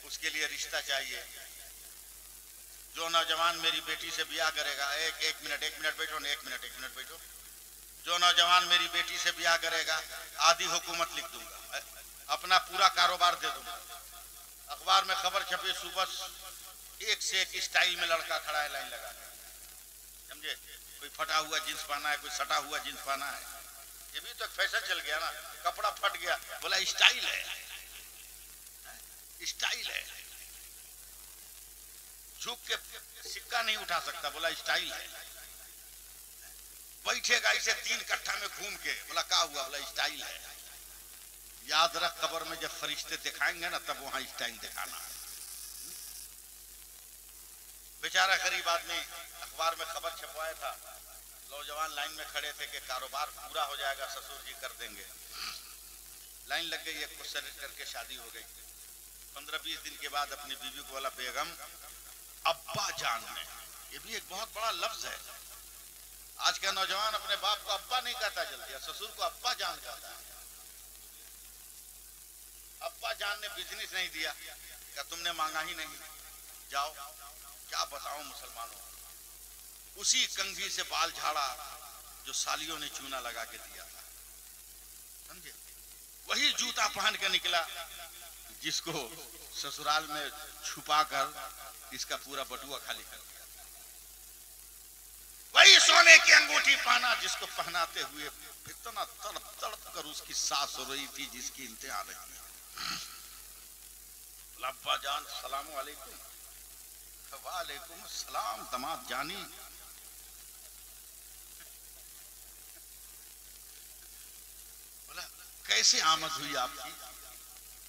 Speaker 4: उसके लिए रिश्ता चाहिए। जो नौजवान मेरी बेटी से ब्याह करेगा, एक मिनट बैठो ना, एक मिनट बैठो। जो नौजवान मेरी बेटी से ब्याह करेगा, आधी हुकूमत लिख दूंगा, अपना पूरा कारोबार दे दूंगा। अखबार में खबर छपी, सुबह एक से एक स्टाइल में लड़का खड़ा है लाइन लगा, समझे। कोई फटा हुआ जींस पहना है, कोई सटा हुआ जींस पहना है। ये भी तो फैशन चल गया ना, कपड़ा फट गया, बोला स्टाइल है, स्टाइल है। झुक के सिक्का नहीं उठा सकता, बोला स्टाइल है। बैठेगा इसे 3 कट्ठा में घूम के, बोला क्या हुआ, बोला स्टाइल है। याद रख, कब्र में जब फरिश्ते दिखाएंगे ना, तब वहां स्टाइल दिखाना है। बेचारा गरीब आदमी अखबार में खबर छपवाया था, नौजवान लाइन में खड़े थे कि कारोबार पूरा हो जाएगा, ससुर जी कर देंगे। लाइन लग गई, एक को सेलेक्ट करके शादी हो गई। 15-20 दिन के बाद अपनी बीवी को बोला, बेगम अब्बा जान ने, ये भी एक बहुत बड़ा लफ्ज है। आज का नौजवान अपने बाप को अब्बा नहीं कहता जल्दी, ससुर को अब्बा जान कहता है। अब्बा जान ने बिजनेस नहीं दिया, क्या तुमने मांगा ही नहीं, जाओ। क्या बताऊं मुसलमानों, उसी कंघी से बाल झाड़ा जो सालियों ने चूना लगा के दिया था, समझे। वही जूता पहन के निकला जिसको ससुराल में छुपा कर इसका पूरा बटुआ खाली कर दिया। वही सोने की अंगूठी पहना जिसको पहनाते हुए इतना तड़प तड़प कर उसकी सांस हो रही थी, जिसकी इंतहा रही। अब्बा जान सलाम अलैकुम, वालेकुम सलाम दमाद जानी। बोला कैसे आमद हुई आपकी?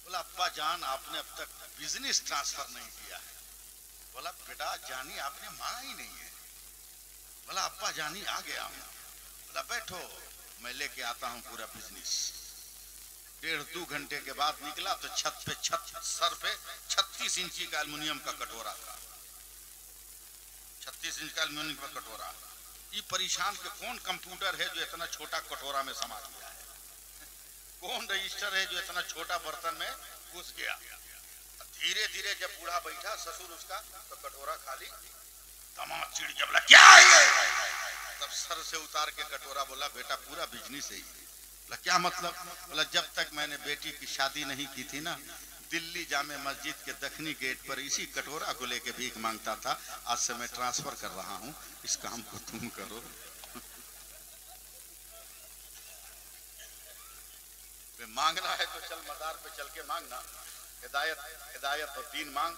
Speaker 4: बोला अब्बा जान आपने अब तक बिजनेस ट्रांसफर नहीं किया है। बोला बेटा जानी आपने मांगा ही नहीं है। बोला अब्बा जानी आ गया हूं। बोला बैठो मैं लेके आता हूं पूरा बिजनेस। 1.5-2 घंटे के बाद निकला तो सर पे 36 इंची का एल्युमिनियम का कटोरा था। 36 इंच का एल्युमिनियम का कटोरा। ये परेशान के कौन कंप्यूटर है जो इतना छोटा कटोरा में समा दिया है, कौन रजिस्टर है जो इतना छोटा बर्तन में घुस गया। धीरे धीरे जब बूढ़ा बैठा ससुर उसका, तो कटोरा खाली। तमाम चिड़ गया, बोला क्या है ये? तब सर से उतार के कटोरा बोला बेटा पूरा बिजनेस है। बोला क्या मतलब? बोला जब तक मैंने बेटी की शादी नहीं की थी ना, दिल्ली जामे मस्जिद के दखनी गेट पर इसी कटोरा को लेके भीख मांगता था। आज से मैं ट्रांसफर कर रहा हूं, इस काम को तुम करो। मांगना है तो चल मजार पे चल के मांगना, हिदायत हिदायत और दीन मांग।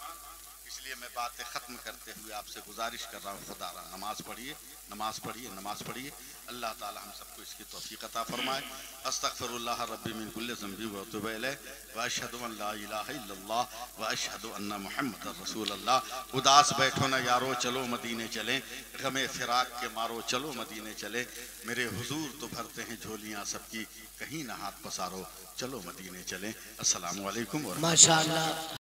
Speaker 4: इसलिए मैं बातें खत्म करते हुए आपसे गुजारिश कर रहा हूँ, खुदारा नमाज पढ़िए, नमाज पढ़िए, नमाज पढ़िए। अल्लाह ताला हम सबको इसकी तौफीक अता फरमाए। अस्तगफिरुल्लाह रब्बी मिन कुल्लि ज़ंबी व अतूबु इलैह व अशहदु अन ला इलाहा इल्लल्लाह व अशहदु अन्ना मुहम्मदर रसूलुल्लाह। उदास बैठो ना यारो, चलो मदीने चलें, गमे फिराक के मारो, चलो मदीने चले। मेरे हुजूर तो भरते हैं झोलियाँ सबकी, कहीं ना हाथ पसारो, चलो मदीने चलें। अस्सलामु अलैकुम व रहमतुल्लाह।
Speaker 3: माशाअल्लाह।